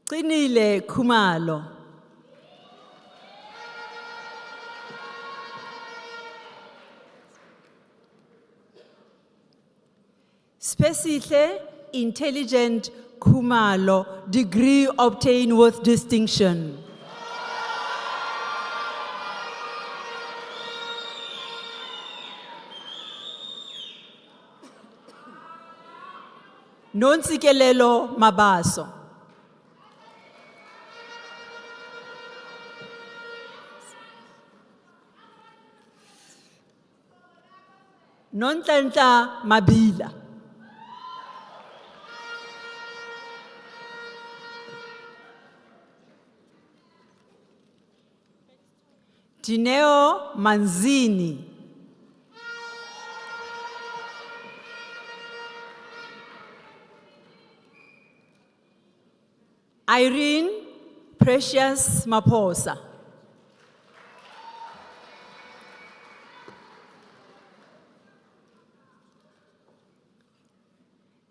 G: Qinile Khumalo. Spesihle Intelligent Khumalo, degree obtained with distinction. Nontsikelelo Mabaso. Nontlantla Mabila. Dineo Manzini. Irene Precious Maposa.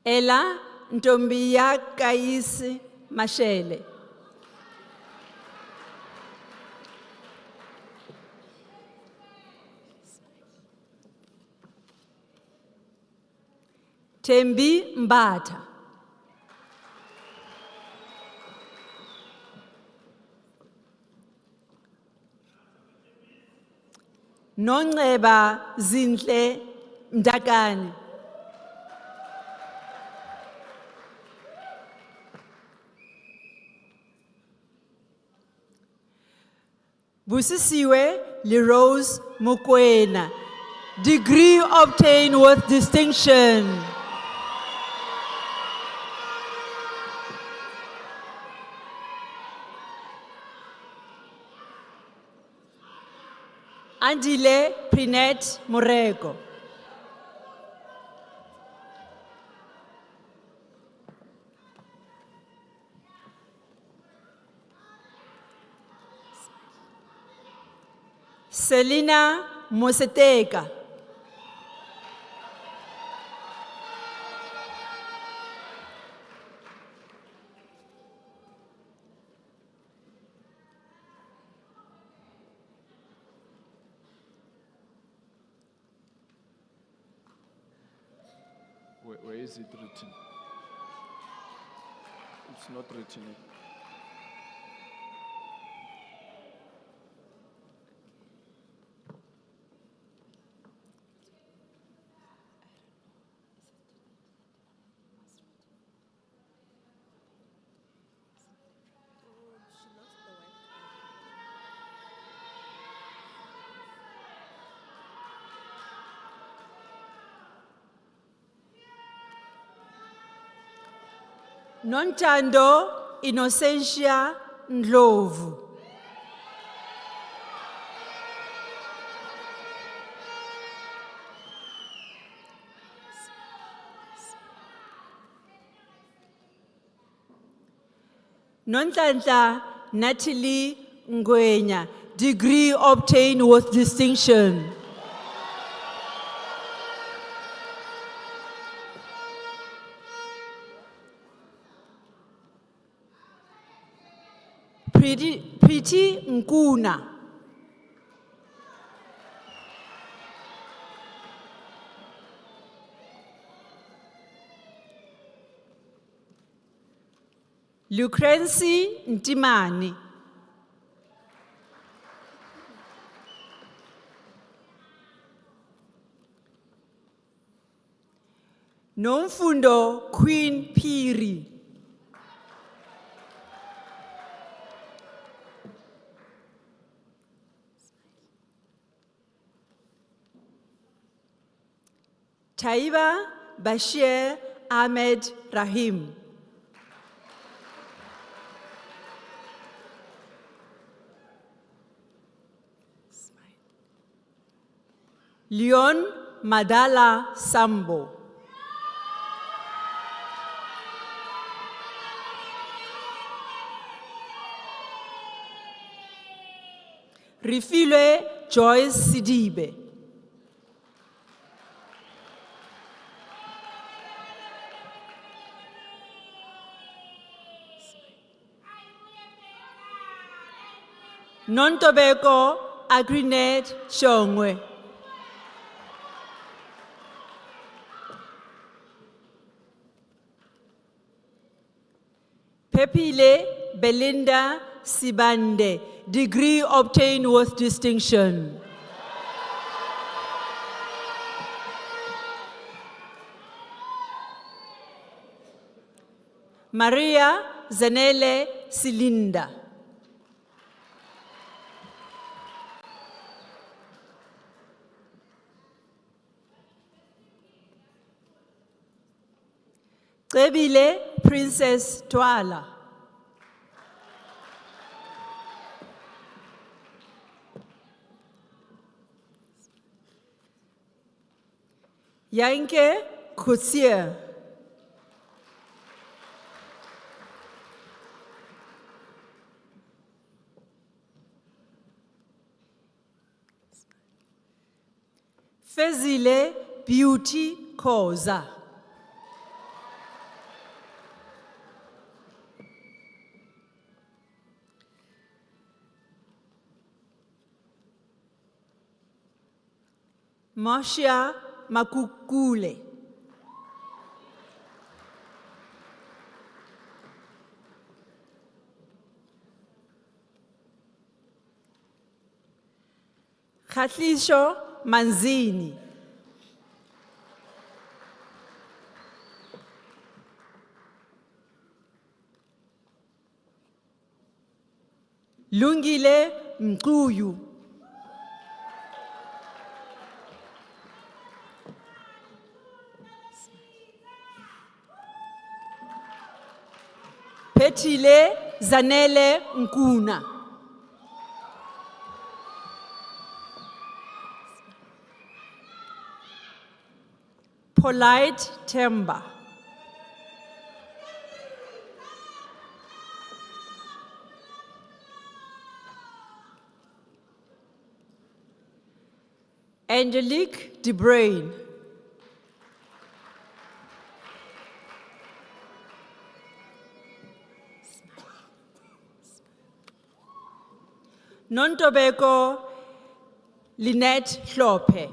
G: Ella Ntombiya Kaisi Mashele. Tembi Mbata. Nongceba Zinhle Mdakane. Busisiwe Lerose Mokoena, degree obtained with distinction. Andile Prinet Morego. Selina Moseteka.
D: Where is it written? It's not written.
G: Nontando Innocentia Ndlovu. Nonhlanhla Natalie Ngwenya, degree obtained with distinction. Pretty Nkuna. Lucrency Ntimani. Nomfundo Queen Piri. Taiba Bashir Ahmed Rahim. Leon Madala Sambo. Rifilwe Joyce Sidibe. Nontobeko Agrinet Shongwe. Pepile Belinda Sibande, degree obtained with distinction. Maria Zanele Silinda. Cebile Princess Twala. Yanke Kutsier. Fezile Beauty Koza. Marcia Makukule. Katlisho Manzini. Lungile Mkuyu. Petile Zanele Nkuna. Polite Temba. Angelique De Bruyn. Nontobeko Lynette Hlophe.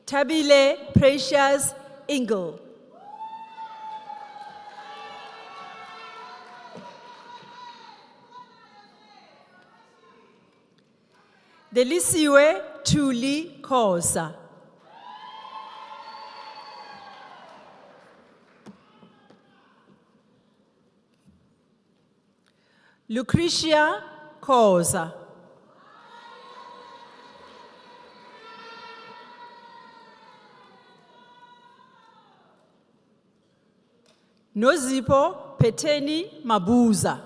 G: Tabile Precious Ingle. Delisiwe Thuli Khosa. Lucretia Khosa. Nozipho Phetheni Mabuza.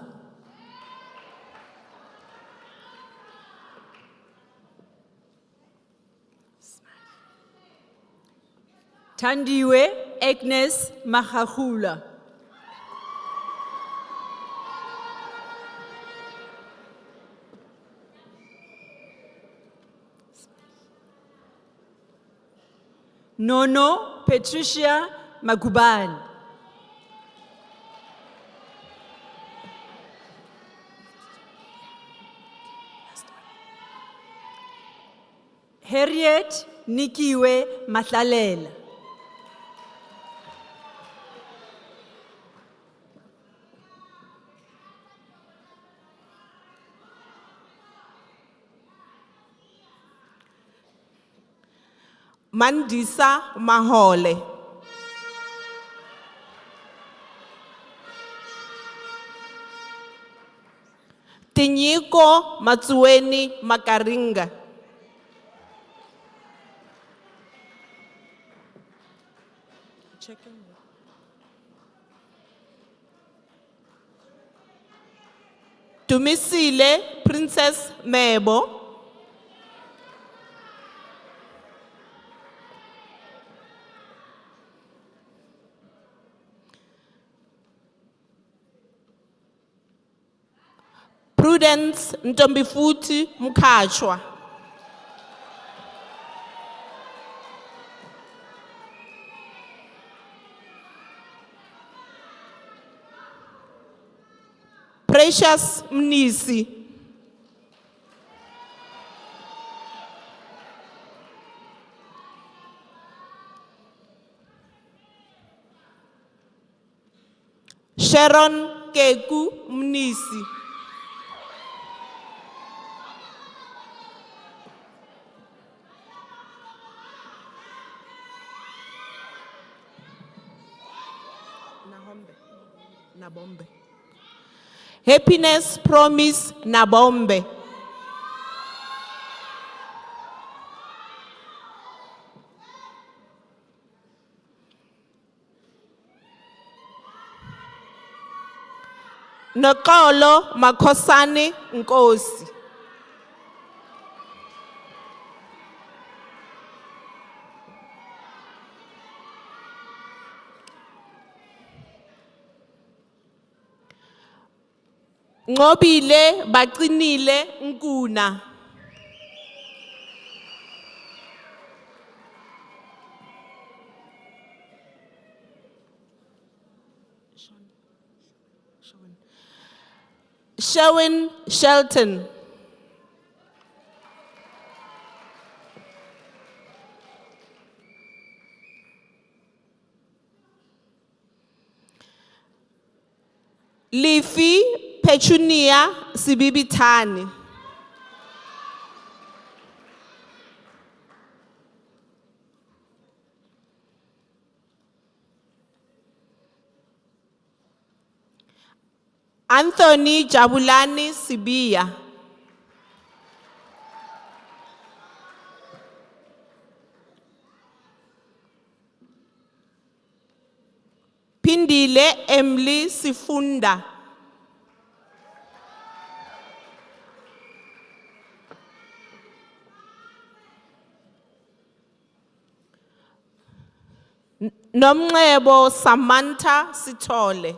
G: Thandiwe Agnes Mahahula. Nono Patricia Magubane. Harriet Nikiwe Matlalela.
M: Mandisa Mahole. Tinyiko Matsuweni Makaringa. Tumisile Princess Mebo. Prudence Ntombifuthi Mkhachwa. Precious Mnisi. Sharon Keku Mnisi. Nabombe. Happiness Promise Nabombe. Nokolo Makhosani Nkosi. Ngobile Baqinile Nkuna. Sherwin Shelton. Lifi Petunia Sibibitani. Anthony Jabulani Sibia. Pindile Emily Sifunda. Nomngebo Samantha Sithole.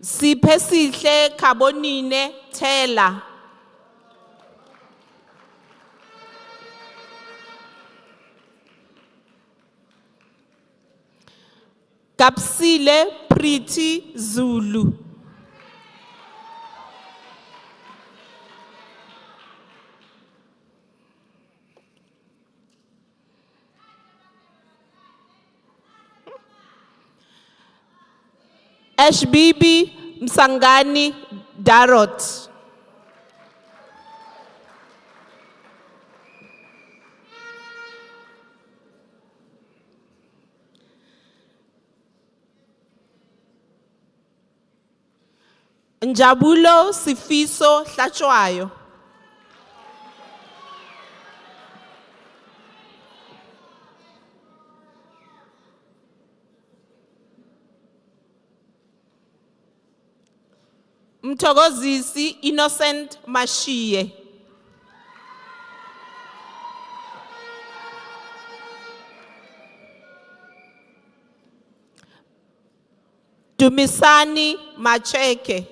M: Siphesihle Kabonine Thela. Kapsile Pretty Zulu. Ashbibi Msangani Darot. Njabulo Sifiso Hlachwayo. Mthokozisi Innocent Mashiye. Dumisani Macheke.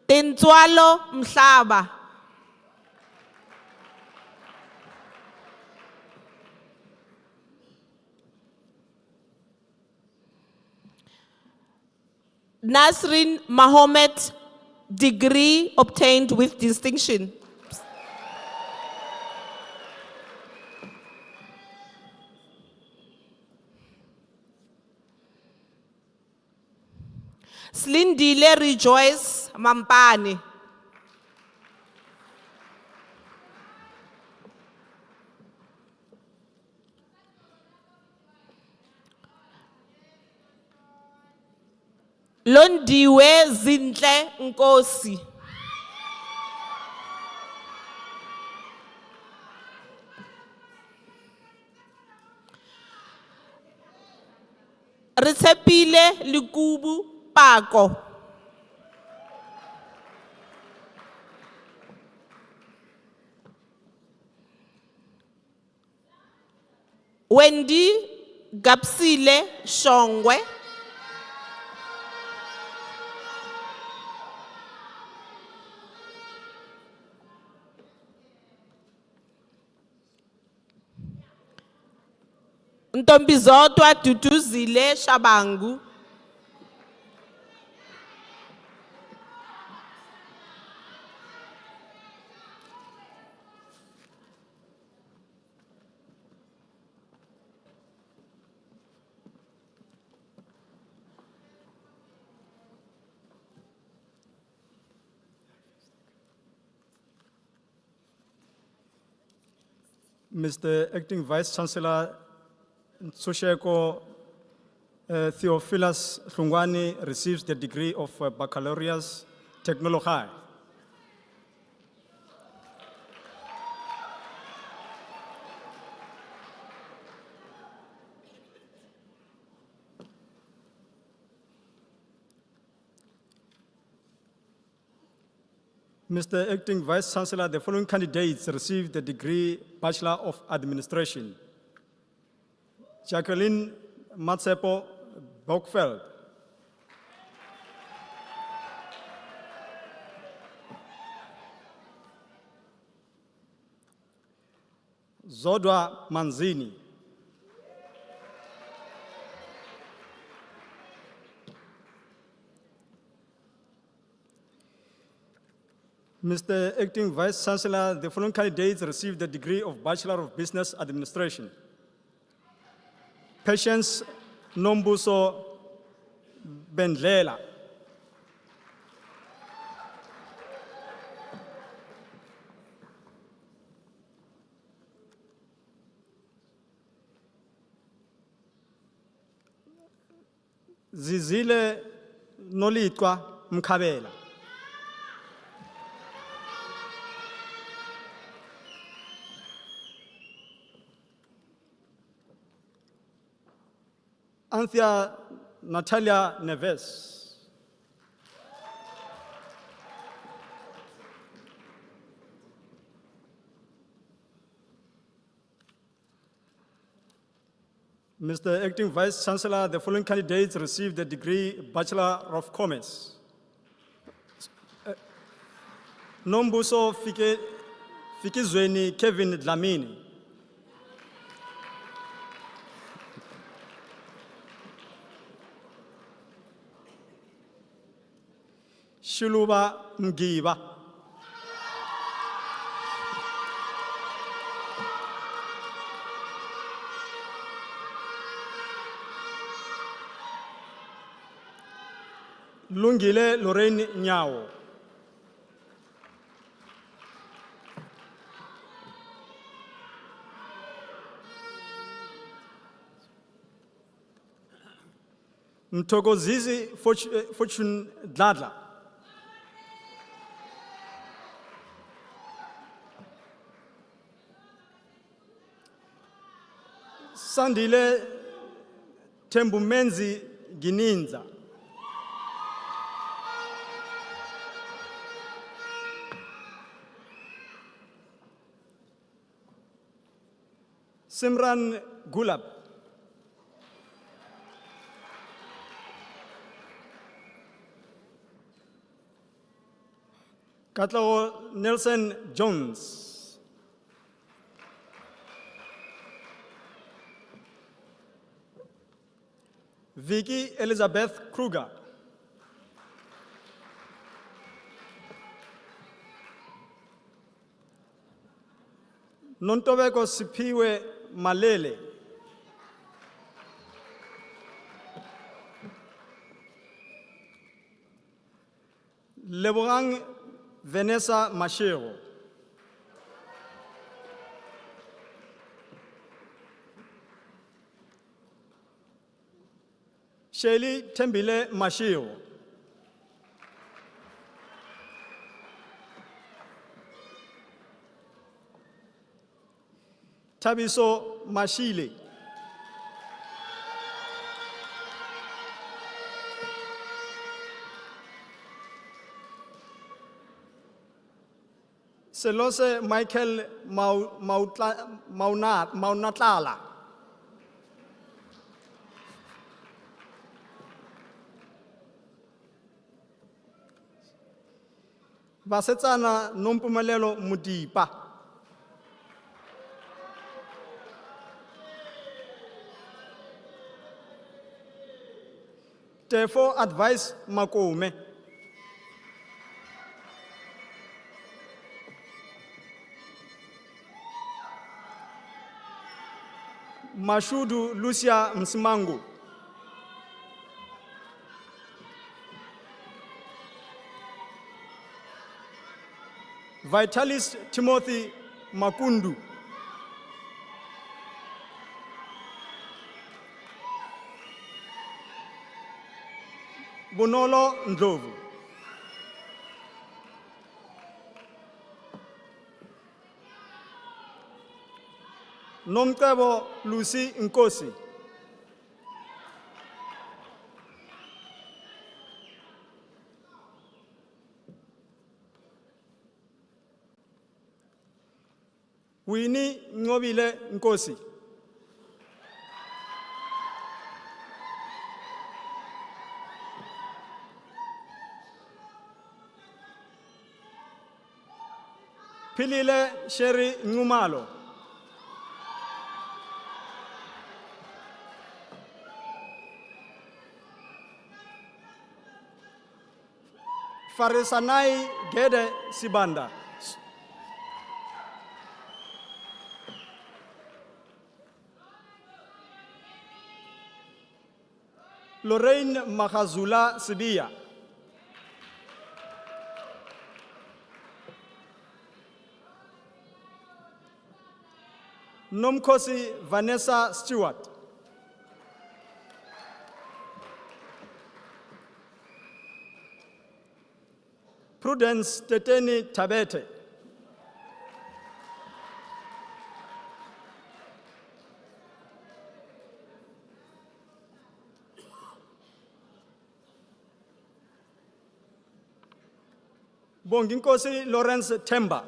M: Tenzwalo Mhlaba. Nasrin Mohammed, degree obtained with distinction. Slindile Rejoice Mampani. Londiwe Zintle Nkosi. Retshepile Likubu Pako. Wendy Gapsile Shongwe. Ntombizodwa Duduzile Shabangu.
N: Mr. Acting Vice Chancellor Tsusheko Theophilus Hlungwani receives the degree of Baccalaureus Technology. Mr. Acting Vice Chancellor, the following candidates received the degree Bachelor of Administration. Jacqueline Matsepo Bokveld. Zodwa Manzini. Mr. Acting Vice Chancellor, the following candidates received the degree of Bachelor of Business Administration. Patience Nombuso Bendlela. Zizile Nolitwa Mkabela. Anthea Natalia Neves. Mr. Acting Vice Chancellor, the following candidates received the degree Bachelor of Commerce. Nombuso Fikizweni Kevin Dlamini. Shuluba Mgiba. Lungile Lorraine Nyao. Mtokozizi Fortune Dladla. Sandile Tembumenzi Gininza. Simran Gulab. Katlawo Nelson Jones. Vicky Elizabeth Kruger. Nontobeko Sipiwe Malele. Lebogang Vanessa Mashiro. Shelly Tembile Mashiro. Tabiso Mashile. Selose Michael Maunatlala. Basetsana Nompumalelo Mudipa. Therefore, advise Makome. Mashudu Lucia Msimangu. Vitalis Timothy Makundu. Bonolo Ndlovu. Nomcebo Lucy Nkosi. Winnie Ngobile Nkosi. Pilile Sherry Ngumalo. Farisanai Gede Sibanda. Lorraine Mahazula Sibiya. Nomkosi Vanessa Stewart. Prudence Teteni Tabete. Bonginkosi Lawrence Temba.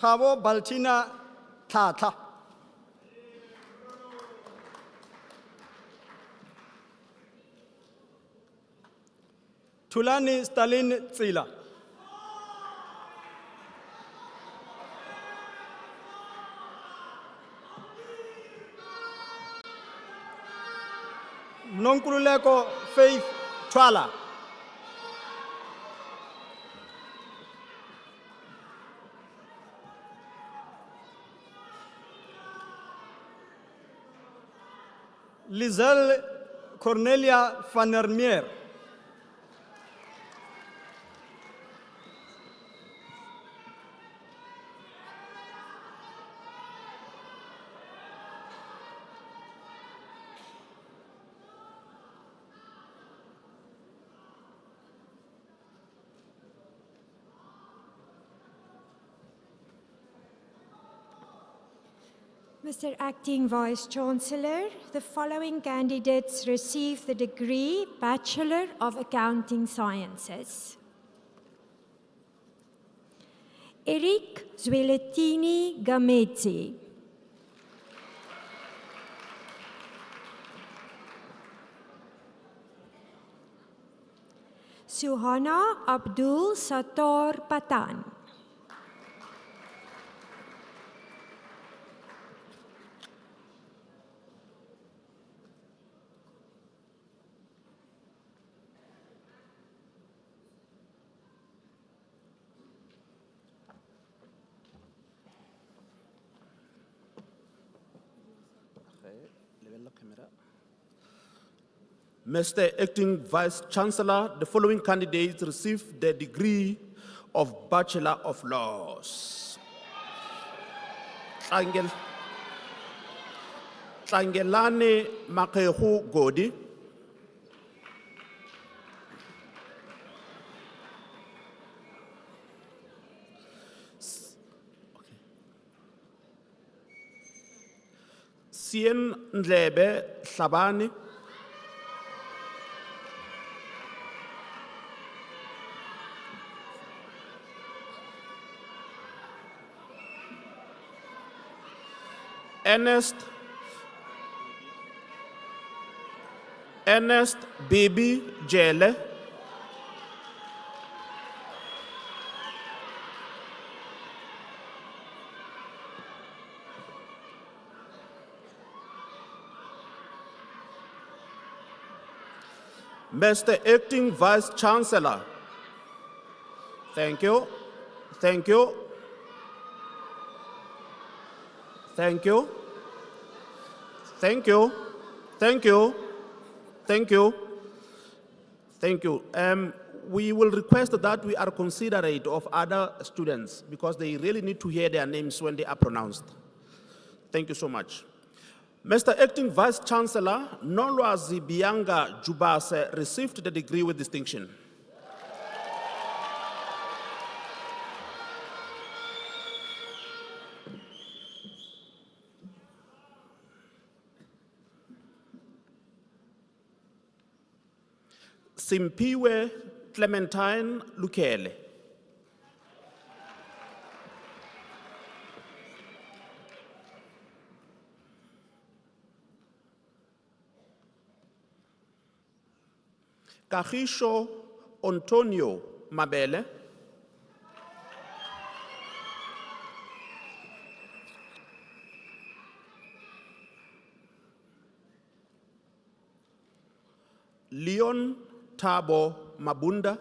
N: Habo Baltina Tata. Tulani Stalin Tsila. Nonkululeko Faith Twala. Lizelle Cornelia van der Meer.
E: Mr. Acting Vice Chancellor, the following candidates receive the degree Bachelor of Accounting Sciences. Eric Zweletini Gamezi. Suhana Abdul Sattar Patan.
J: Mr. Acting Vice Chancellor, the following candidates received the degree of Bachelor of Laws. Tlangelane Makehu Godi. Sien Ndlebe Shabani. Ernest Bibi Jele. Mr. Acting Vice Chancellor, thank you, thank you, thank you, thank you, thank you, thank you, thank you. We will request that we are considerate of other students because they really need to hear their names when they are pronounced. Thank you so much. Mr. Acting Vice Chancellor, Nolwazi Bianga Jubase received the degree with distinction. Simpiwe Clementine Lukele. Kahisho Antonio Mabele. Leon Thabo Mabunda,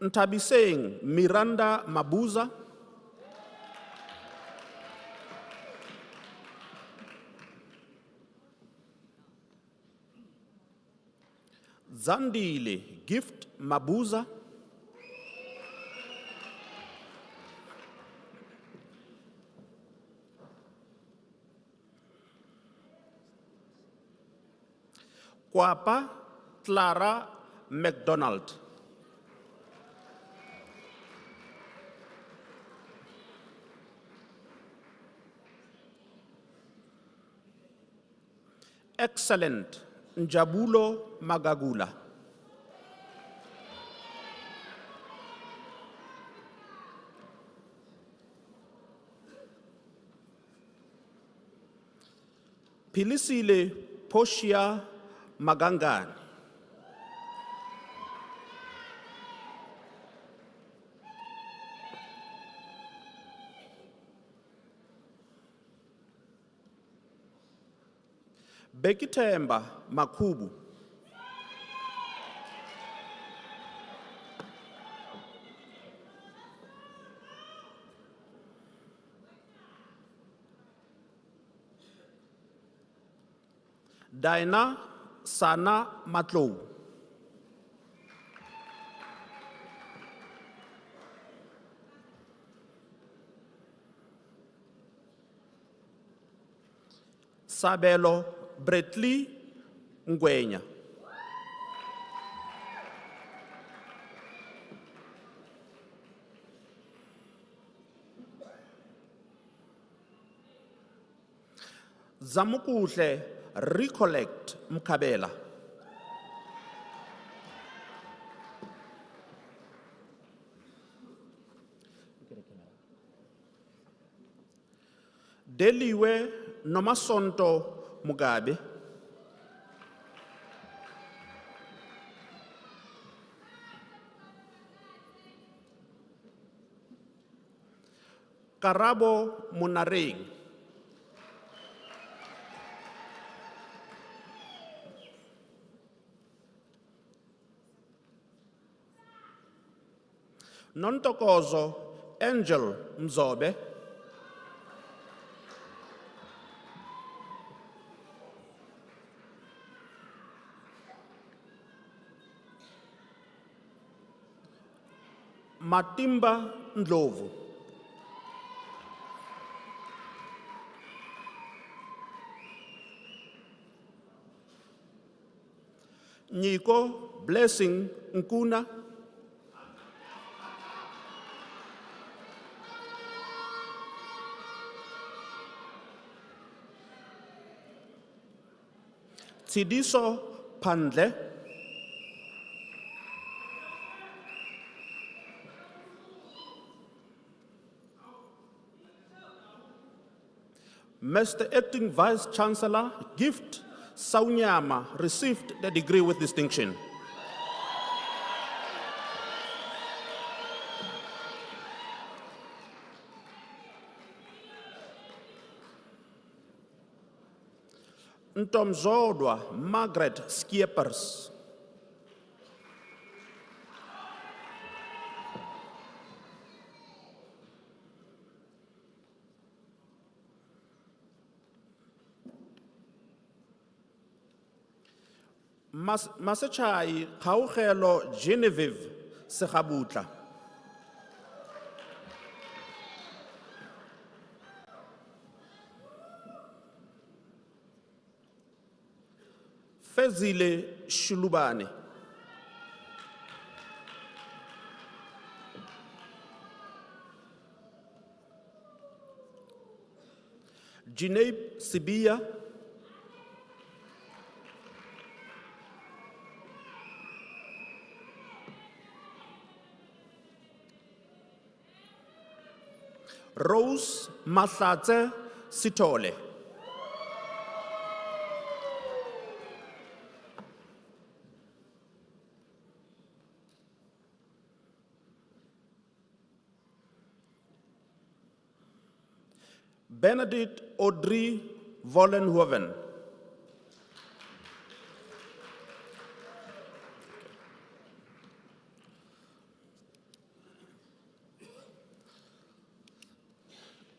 J: Ntabiseng Miranda Mabuza, Zandile Gift Mabuza, Kwapa Clara McDonald, Excellent Njabulo Magagula, Pilisile Poshia Magangani, Bekitemba Makubu, Daina Sana Matlou, Sabelo Bretli Ngwenya, Zamukuhle Recollect Mkabela, Deliwe Nomasonto Mugabe, Karabo Munareng, Nontokozo Angel Mzobe, Matimba Ndlovu, Nyiko Blessing Nkuna, Tsidiso Pandle, Mr. Acting Vice Chancellor Gift Saunyama received the degree with distinction. Ntomzodwa Margaret Skiepers, Masechai Kaugelo Genevieve Segabutla, Fezile Shulubane, Jineib Sibia, Rose Mahlatse Sitole, Benedict Audrey Vollenhoven.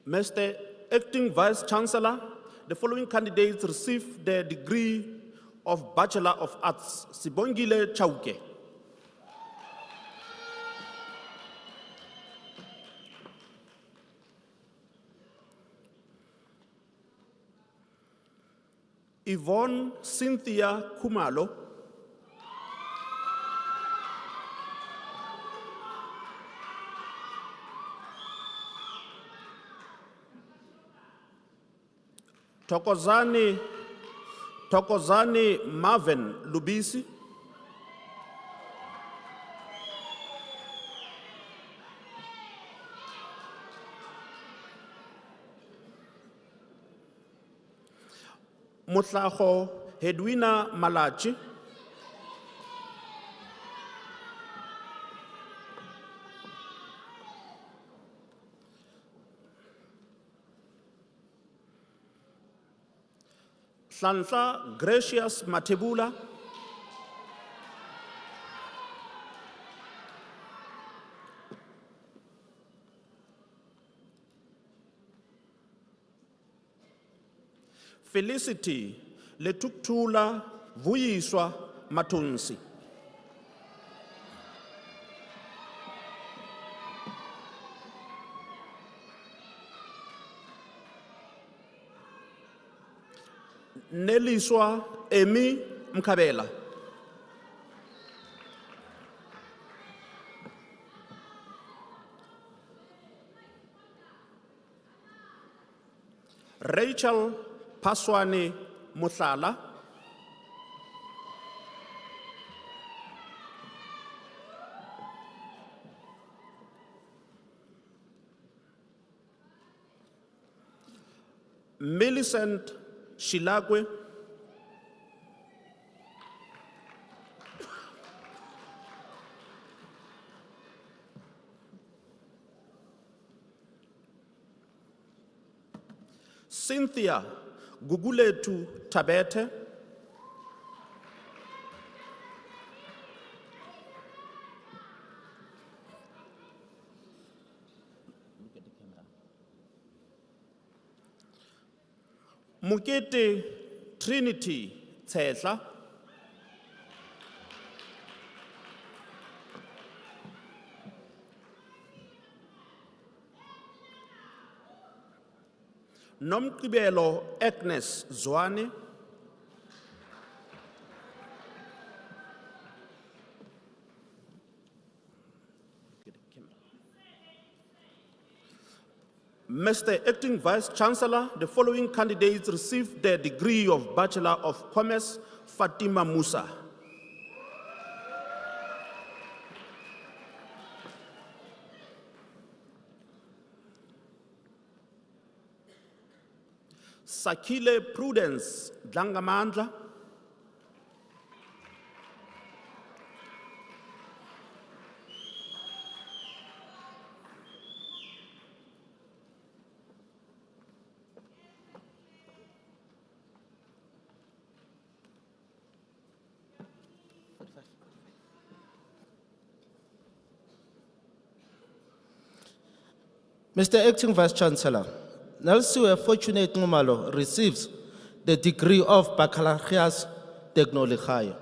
J: Mr. Acting Vice Chancellor, the following candidates received the degree of Bachelor of Arts. Sibongile Chauke. Yvonne Cynthia Kumalo. Tokozani Marvin Lubisi. Mutlaho Hedwina Malachi. Hlanhla Gracious Matebula. Felicity Letuktula Vuyiswa Matunsi. Neliswa Emi Mkabela. Rachel Paswani Mutlala. Millicent Shilagwe. Cynthia Guguletu Tabete. Mukete Trinity Tsetla. Nomkibelo Agnes Zwane. Mr. Acting Vice Chancellor, the following candidates received the degree of Bachelor of Commerce. Fatima Musa. Sakile Prudence Dlangamandla.
O: Mr. Acting Vice Chancellor, Nelsiwe Fortunate Ngumalo receives the degree of Baccalaureus Technology.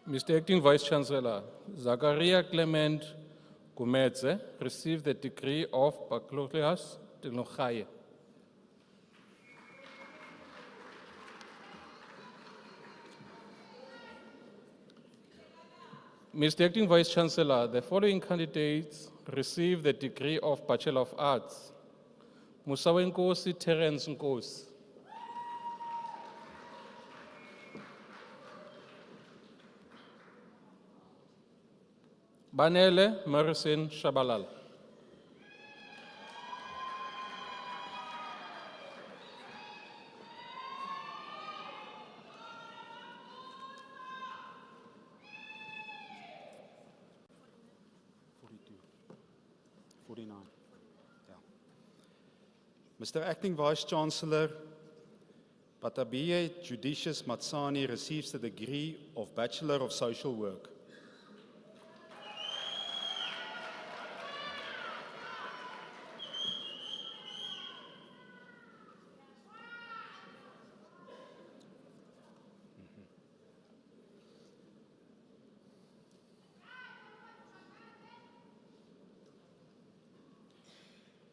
K: Mr. Acting Vice Chancellor, Zachariah Clement Gumedze received the degree of Baccalaureus Technology. Mr. Acting Vice Chancellor, the following candidates received the degree of Bachelor of Arts. Musawenkosi Terence Nkosi. Banele Maricin Shabalal.
P: 49. Yeah. Mr. Acting Vice-Chancellor, Patabiye Judicious Matsani receives the degree of Bachelor of Social Work.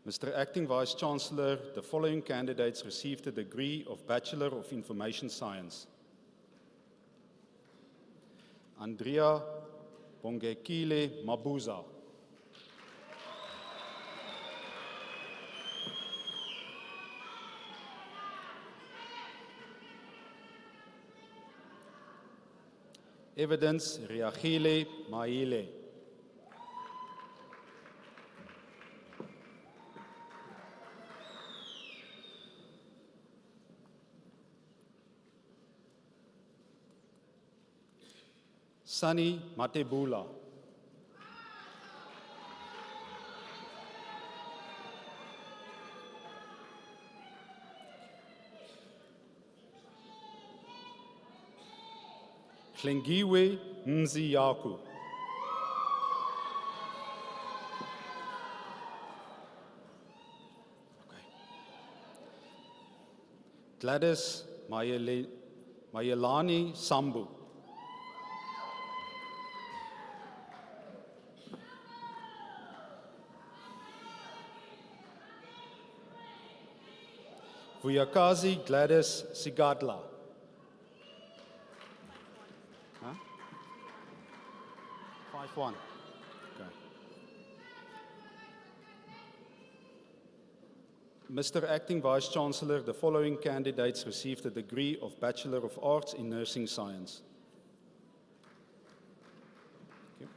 P: Mr. Acting Vice-Chancellor, the following candidates received the degree of Bachelor of Information Science. Andrea Bongekile Mabuza. Evidence Riagile Maile. Sunny Matebula. Klengiwe Mziyaku. Gladys Mayelani Sambu. Vuyakazi Gladys Sigadla. Huh? 5-1. Okay. Mr. Acting Vice-Chancellor, the following candidates received the degree of Bachelor of Arts in Nursing Science. Okay.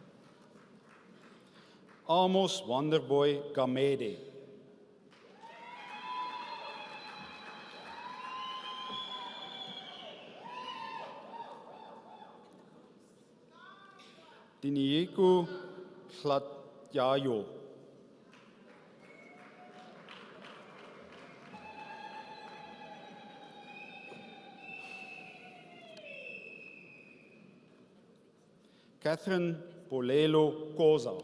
P: Amos Wonderboy Gamede. Dinieko Klatyayo. Catherine Polelo Koza.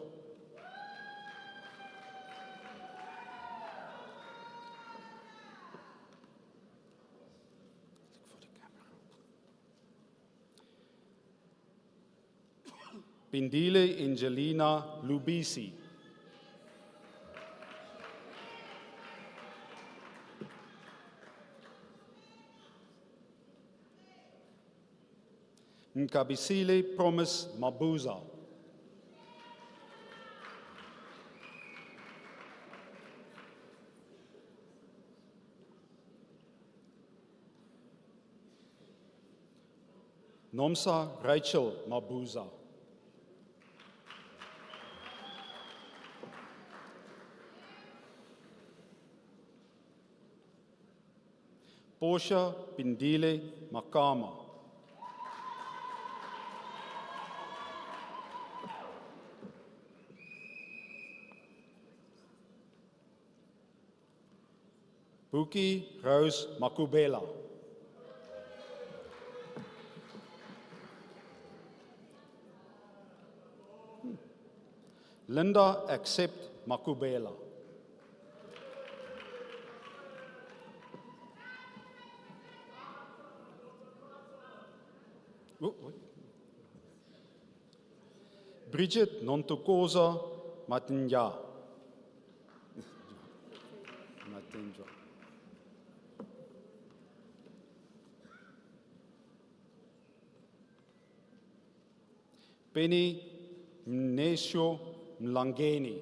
P: Pindile Angelina Lubisi. Nkabisile Promise Mabuza. Nomsa Rachel Mabuza. Portia Pindile Makama. Buki Rose Makubela. Linda Accept Makubela. Bridget Nontokoza Matinja. Matinja. Penny Mnesho Mlangeni.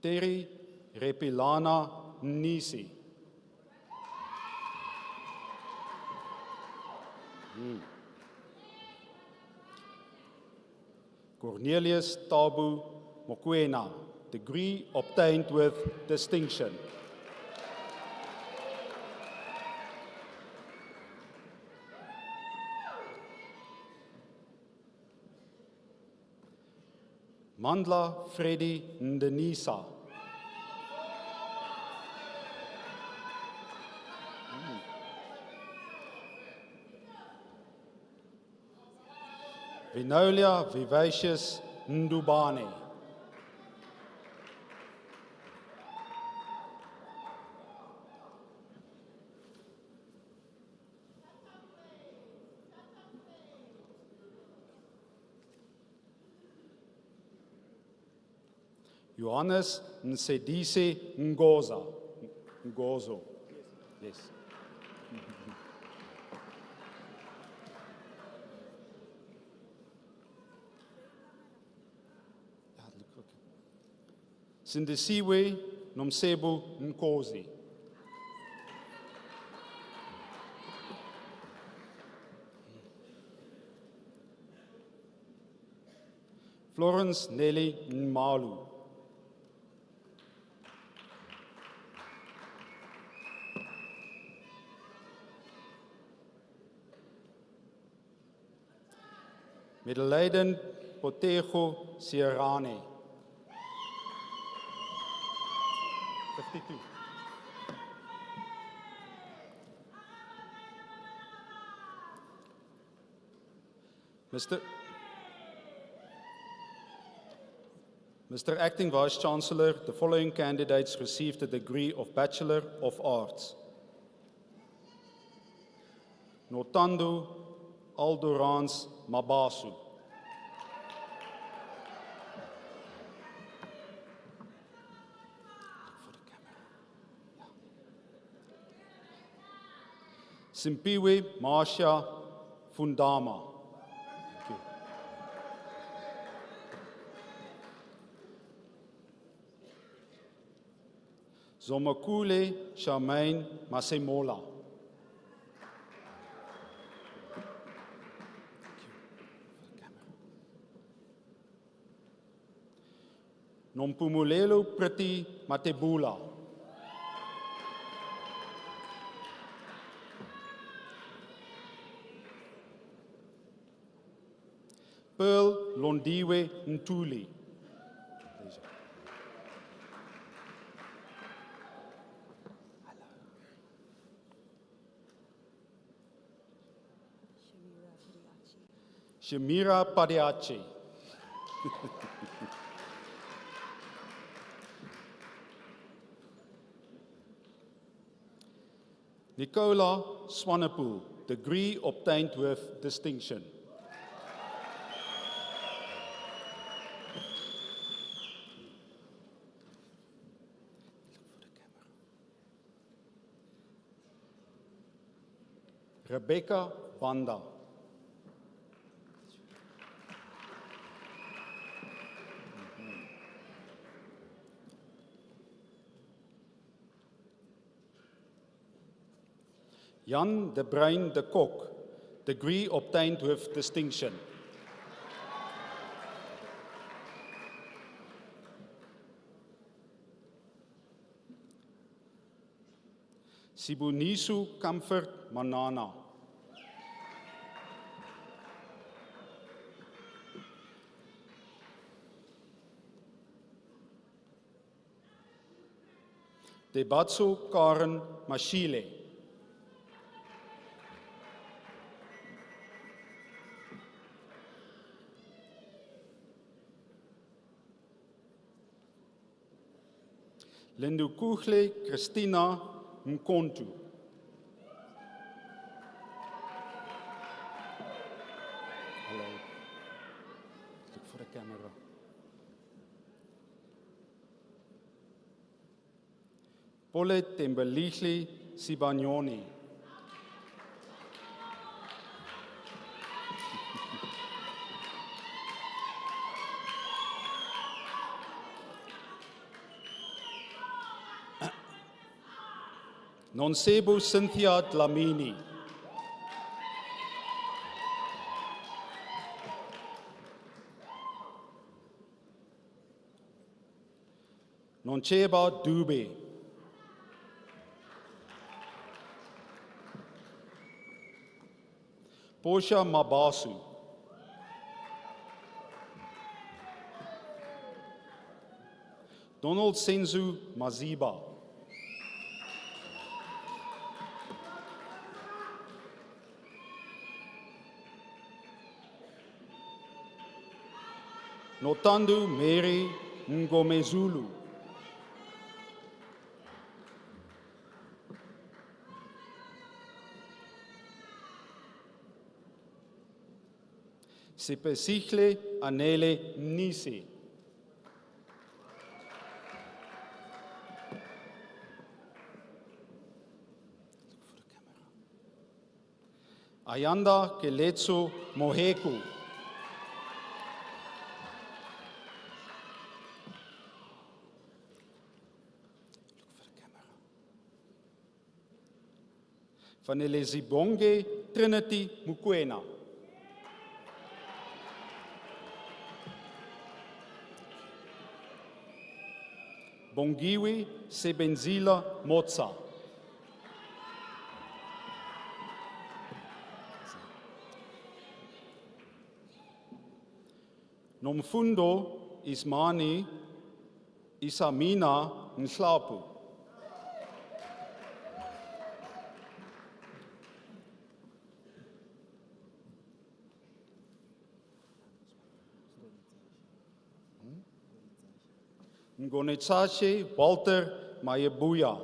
P: Terry Repilana Nisi. Cornelius Tabu Mokwena, degree obtained with distinction. Mandla Freddy Unisa. Vinolia Vivacious Ndubane. Johannes Nsedise Ngozo. Yes. Sindisiwe Nomsebo Nkosi. Florence Nelly Nmalu. Medelijden Potego Sierrane. 52. Mr. Acting Vice Chancellor, the following candidates received the degree of Bachelor of Arts. Notando Aldorans Mabasu. Simpiwe Marcia Fundama. Thank you. Zomakule Charmaine Masemola. Nompumulelo Preti Matebula. Pearl Londiwe Ntuli. Shamira Padiachi. Nicola Swanepoel, degree obtained with distinction. Rebecca Banda. Jan de Bruin de Kok, degree obtained with distinction. Sibunisu Comfort Manana. Debatsu Karen Mashile. Lendukuhle Christina Mkontu. Hello. Look for the camera. Pole Tembelihli Sibanyoni. Nonsebo Cynthia Dlamini. Noncheba Dube. Portia Mabasu. Donald Senzu Maziba. Notandu Mary Ngomezulu. Sipesihle Anele Nisi. Ayanda Keletso Moheku. Vanele Zibonge Trinity Mukwena. Bongiwi Sebenzila Motsa. Nomfundo Ismani Isamina Nhlapu. Ngonetsache Walter Mayebuya.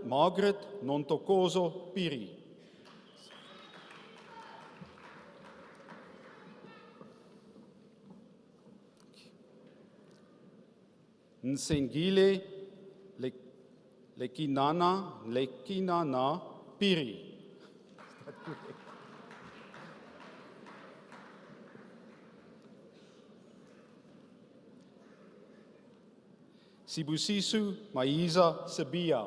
P: Margaret Nontokozo Piri. Nsengile Lekinana Piri. Sibusisu Maiza Sabia.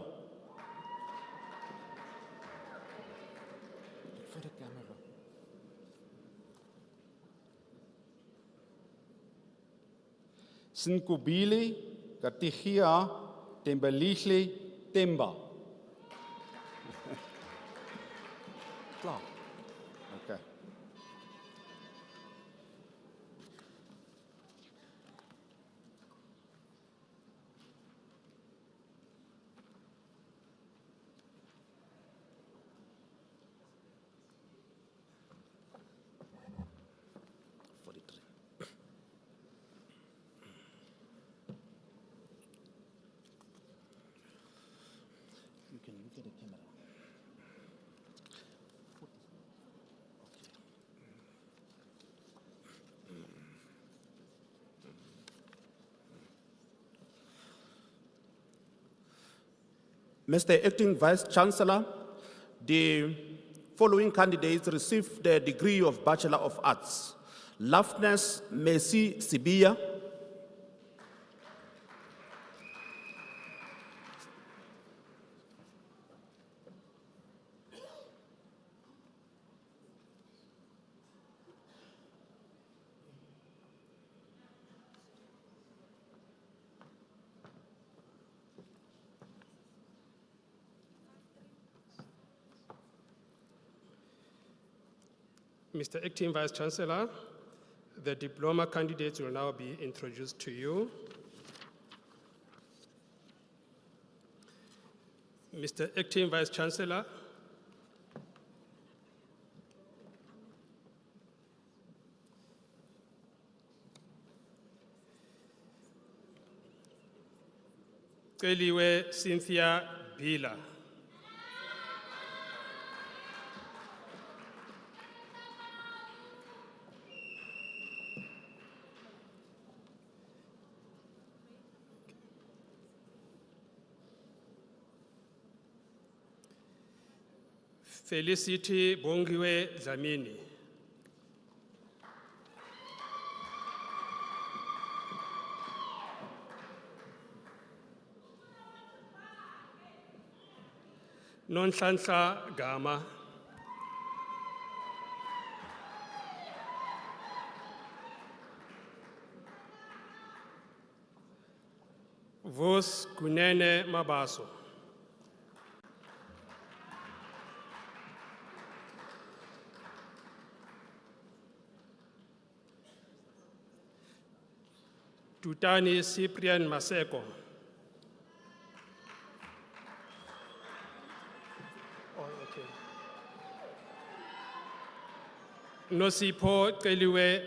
P: Sinkubili Katigia Tembelihle Temba. Klaar. Okay.
J: Mr. Acting Vice Chancellor, the following candidates received the degree of Bachelor of Arts. Lafness Messi Sibia.
Q: Mr. Acting Vice Chancellor, the diploma candidates will now be introduced to you. Mr. Acting Vice Chancellor, Celiwe Cynthia Bila. Felicity Bongiwe Dlamini. Nonhlanhla Gama. Vos Kunene Mabaso. Tutani Cyprian Maseko. Oh, okay. Nosipho Celiwe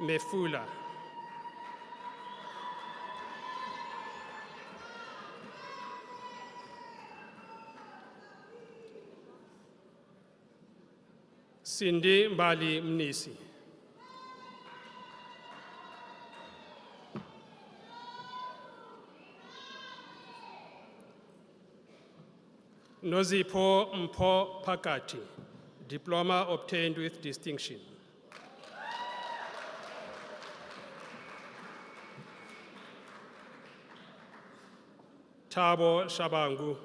Q: Mefula. Cindy Mbali Mnisi. Nozipho Mpho Pakati, diploma obtained with distinction. Thabo Shabangu.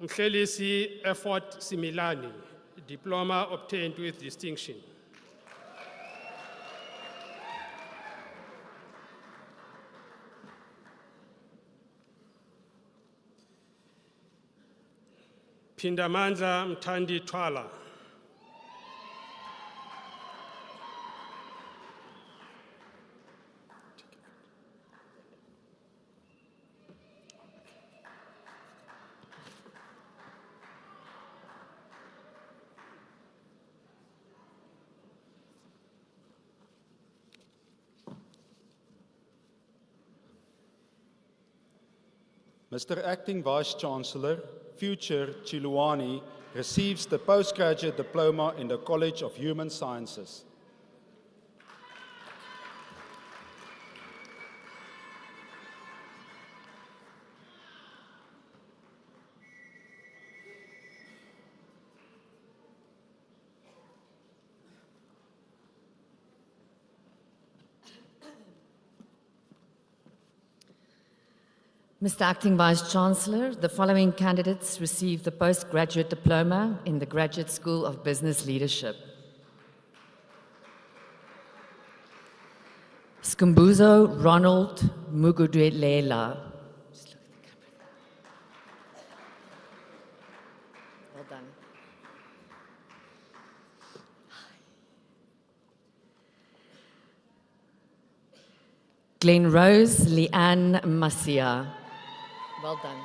Q: Mhlelisi Effort Similani, diploma obtained with distinction. Pindamandla Mthandi Twala.
P: Mr. Acting Vice-Chancellor, future Chiluani receives the postgraduate diploma in the College of Human Sciences.
R: Mr. Acting Vice-Chancellor, the following candidates received the postgraduate diploma in the Graduate School of Business Leadership. Skumbuzo Ronald Mugudwelela. Well done. Glen Rose Leanne Masia. Well done.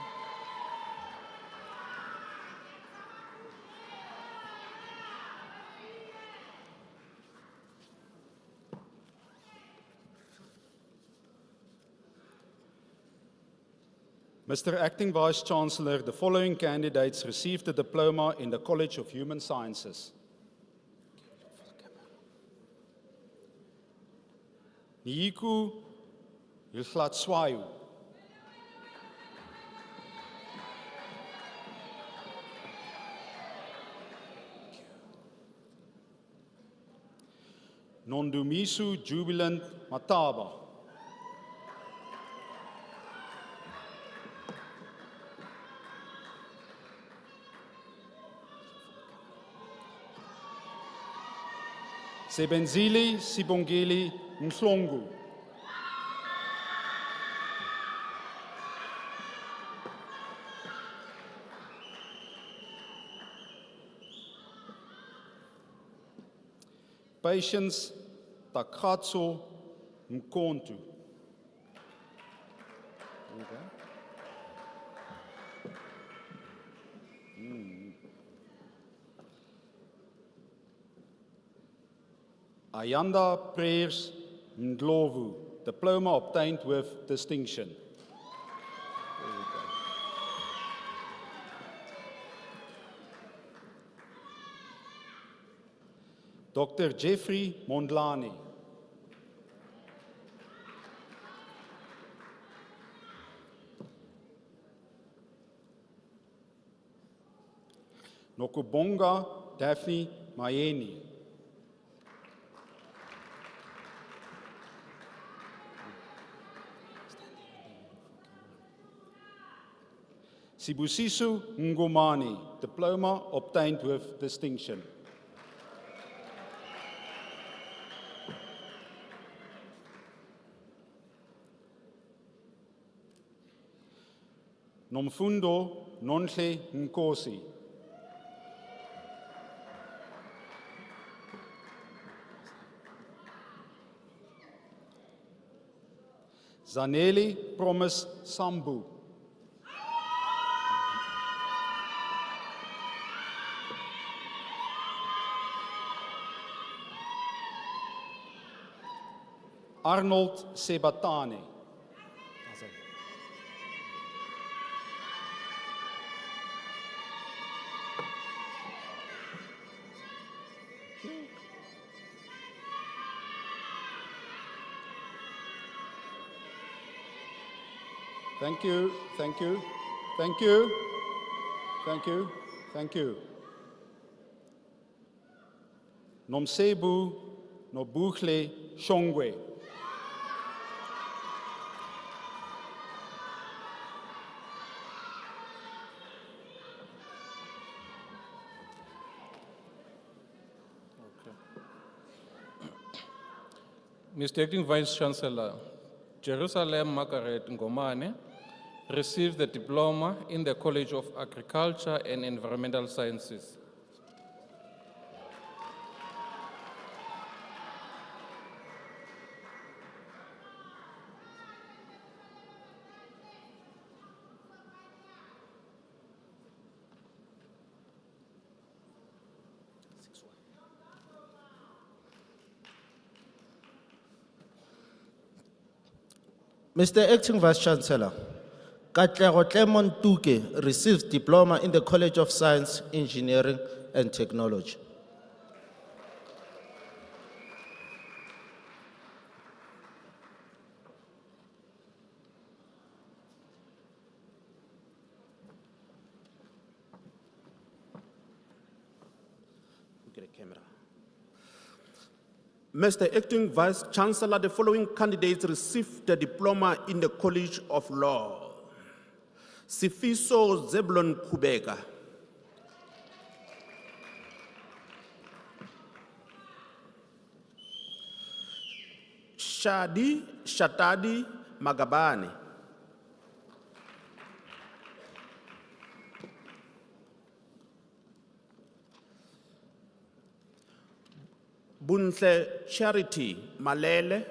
P: Mr. Acting Vice-Chancellor, the following candidates received the diploma in the College of Human Sciences. Niku Hilflatswayu. Nondumisu Jubilant Mataba. Sebenzili Sibongeli Mhlongu. Patience Takatso Mkontu. Ayanda Prayers Ndlovu, diploma obtained with distinction. Dr. Jeffrey Mondlane. Nokubonga Daphne Mayeni. Sibusiso Ngomani, diploma obtained with distinction. Nomfundo Nonhle Nkosi. Zaneli Promise Sambu. Arnold Sebatane. Thank you, thank you, thank you, thank you, thank you. Nomsebu Nobuhle Shongwe.
K: Mr. Acting Vice Chancellor, Jerusalem Margaret Ngomane received the diploma in the College of Agriculture and Environmental Sciences.
O: Mr. Acting Vice Chancellor, Katlego Clement Tuke receives diploma in the College of Science, Engineering and Technology.
J: Mr. Acting Vice Chancellor, the following candidates received the diploma in the College of Law. Sifiso Zebulon Kubeka. Shatadi Magabane. Buntle Charity Malele.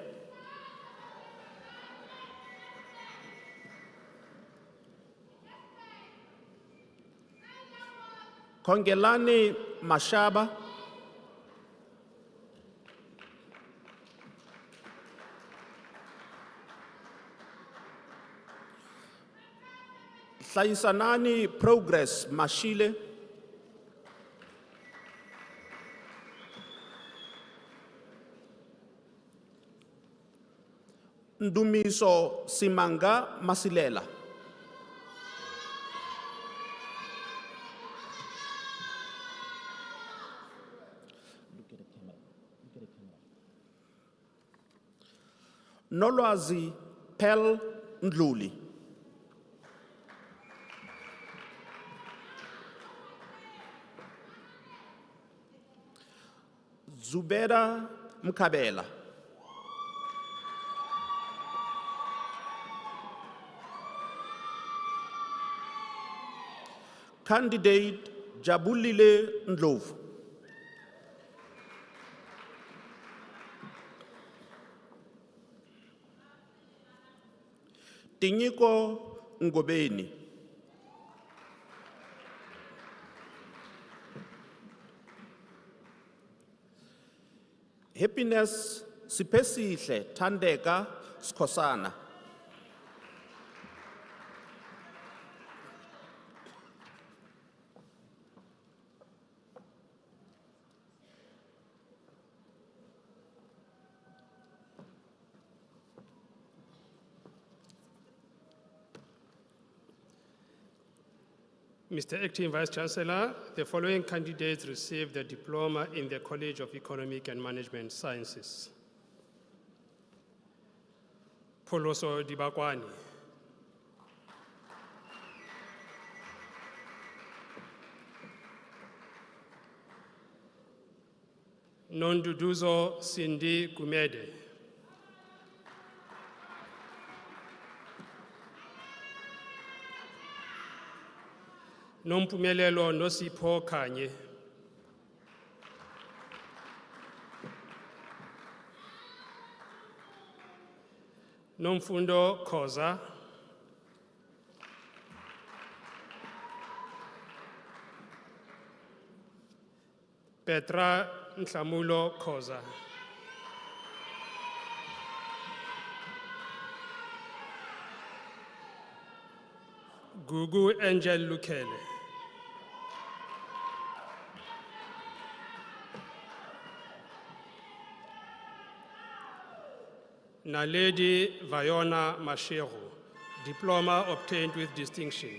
J: Kongelani Mashaba. Saisanani Progress Mashile. Ndumiso Simanga Masilela. Nolwazi Pel Ndluli. Zubeda Mkabela. Candidate Jabulile Ndlovu. Tinyiko Ngobeni. Happiness Sipesihle Tandeka Skosana.
Q: Mr. Acting Vice Chancellor, the following candidates received the diploma in the College of Economic and Management Sciences. Poloso Dibakwani. Nonduduzo Cindy Gumede. Nompumelelo Nosipho Kanye. Nomfundo Khoza. Petra Nhlamulo Khoza. Gugu Angel Lukele. Naledi Vayona Mashego, diploma obtained with distinction.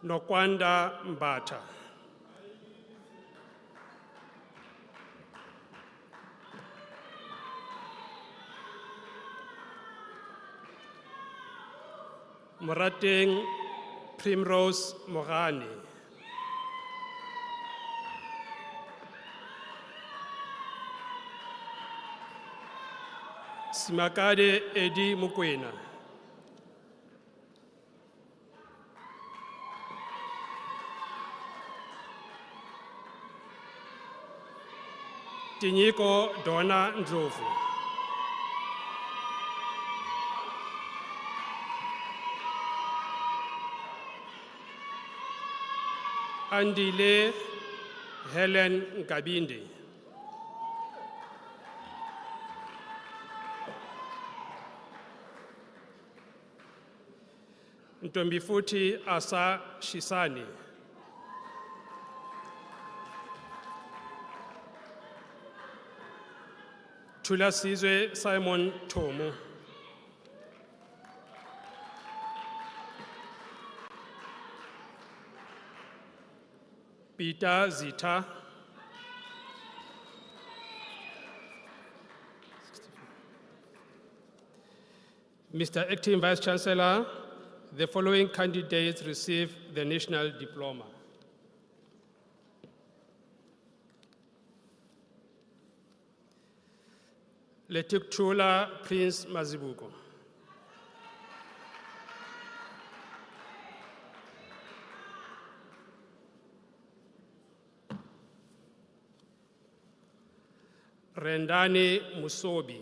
Q: Nokwanda Mbata. Morateng Primrose Mogani. Simakade Edi Mukwena. Tinyiko Donna Ndlovu. Andile Helen Nkabinde. Ntombifuthi Asa Shisani. Thula Sizwe Simon Thomo. Peter Zita. Mr. Acting Vice Chancellor, the following candidates receive the national diploma. Letuktula Prince Mazibuko. Rendani Musobi.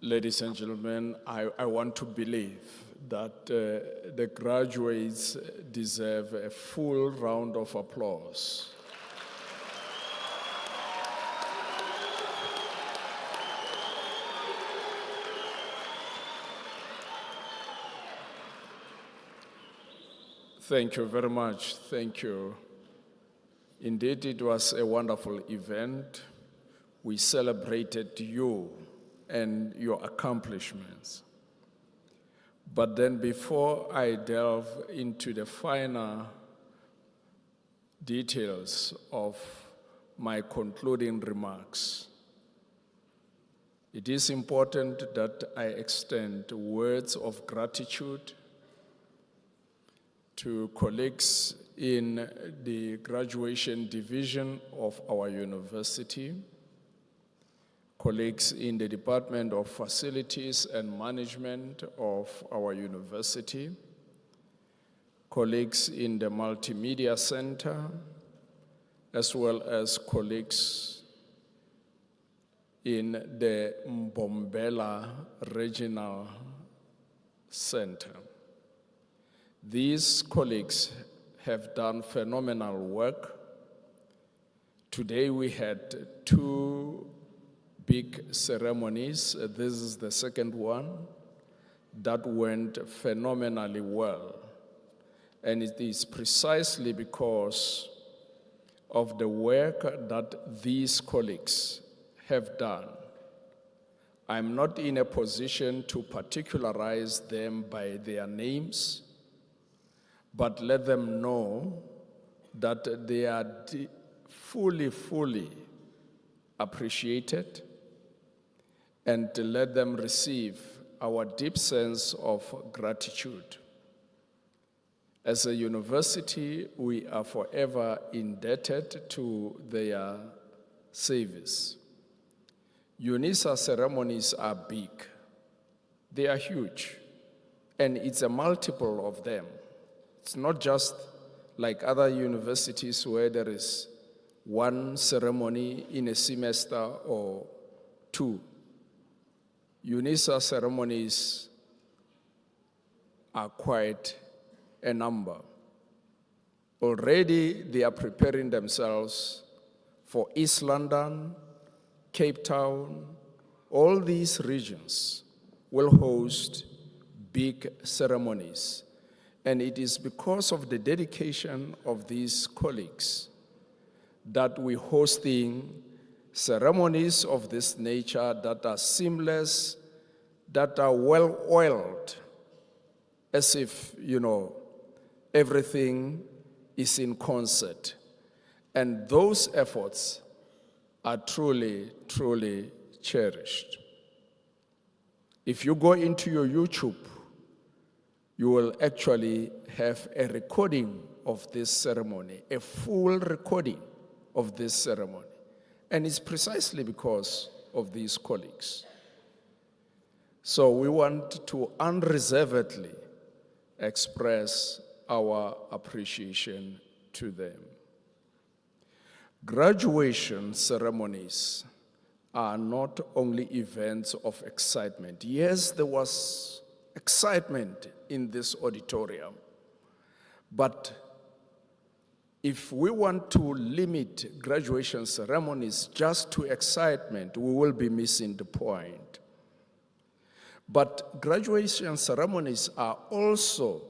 D: Ladies and gentlemen, I want to believe that the graduates deserve a full round of applause. Thank you very much. Thank you. Indeed, it was a wonderful event. We celebrated you and your accomplishments. But then before I delve into the finer details of my concluding remarks, it is important that I extend words of gratitude to colleagues in the graduation division of our university, colleagues in the Department of Facilities and Management of our university, colleagues in the Multimedia Center, as well as colleagues in the Mbombela Regional Center. These colleagues have done phenomenal work. Today we had 2 big ceremonies. This is the second one that went phenomenally well. And it is precisely because of the work that these colleagues have done. I'm not in a position to particularize them by their names, but let them know that they are fully appreciated, and to let them receive our deep sense of gratitude. As a university, we are forever indebted to their service. Unisa ceremonies are big. They are huge, and it's a multiple of them. It's not just like other universities where there is one ceremony in a semester or 2. Unisa ceremonies are quite a number. Already they are preparing themselves for East London, Cape Town. All these regions will host big ceremonies. And it is because of the dedication of these colleagues that we're hosting ceremonies of this nature that are seamless, that are well-oiled, as if, everything is in concert. And those efforts are truly cherished. If you go into your YouTube, you will actually have a recording of this ceremony, a full recording of this ceremony. And it's precisely because of these colleagues. So we want to unreservedly express our appreciation to them. Graduation ceremonies are not only events of excitement. Yes, there was excitement in this auditorium, but if we want to limit graduation ceremonies just to excitement, we will be missing the point. But graduation ceremonies are also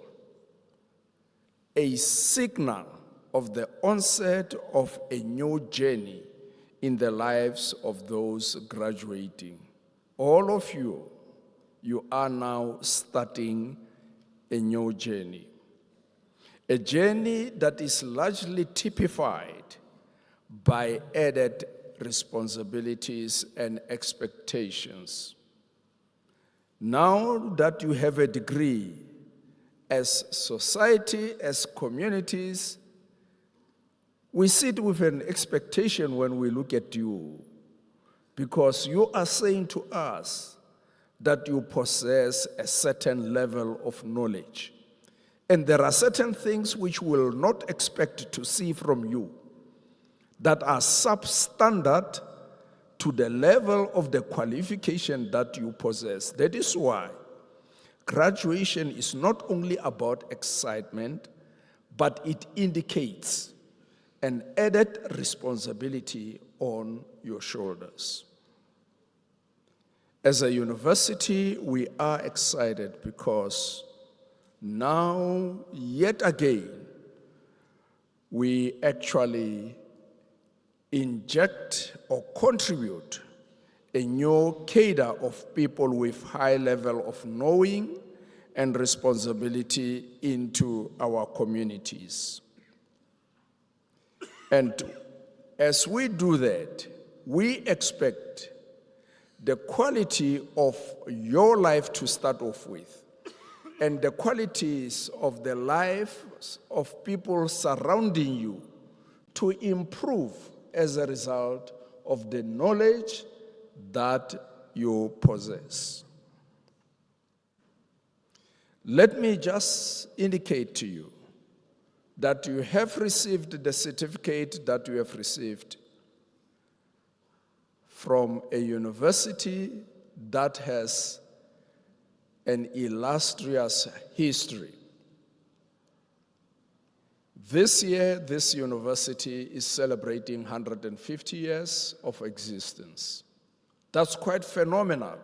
D: a signal of the onset of a new journey in the lives of those graduating. All of you are now starting a new journey. A journey that is largely typified by added responsibilities and expectations. Now that you have a degree, as society, as communities, we sit with an expectation when we look at you, because you are saying to us that you possess a certain level of knowledge. And there are certain things which we will not expect to see from you that are substandard to the level of the qualification that you possess. That is why graduation is not only about excitement, but it indicates an added responsibility on your shoulders. As a university, we are excited because now, yet again, we actually inject or contribute a new cadre of people with high level of knowing and responsibility into our communities. And as we do that, we expect the quality of your life to start off with, and the qualities of the lives of people surrounding you to improve as a result of the knowledge that you possess. Let me just indicate to you that you have received the certificate that you have received from a university that has an illustrious history. This year, this university is celebrating 150 years of existence. That's quite phenomenal.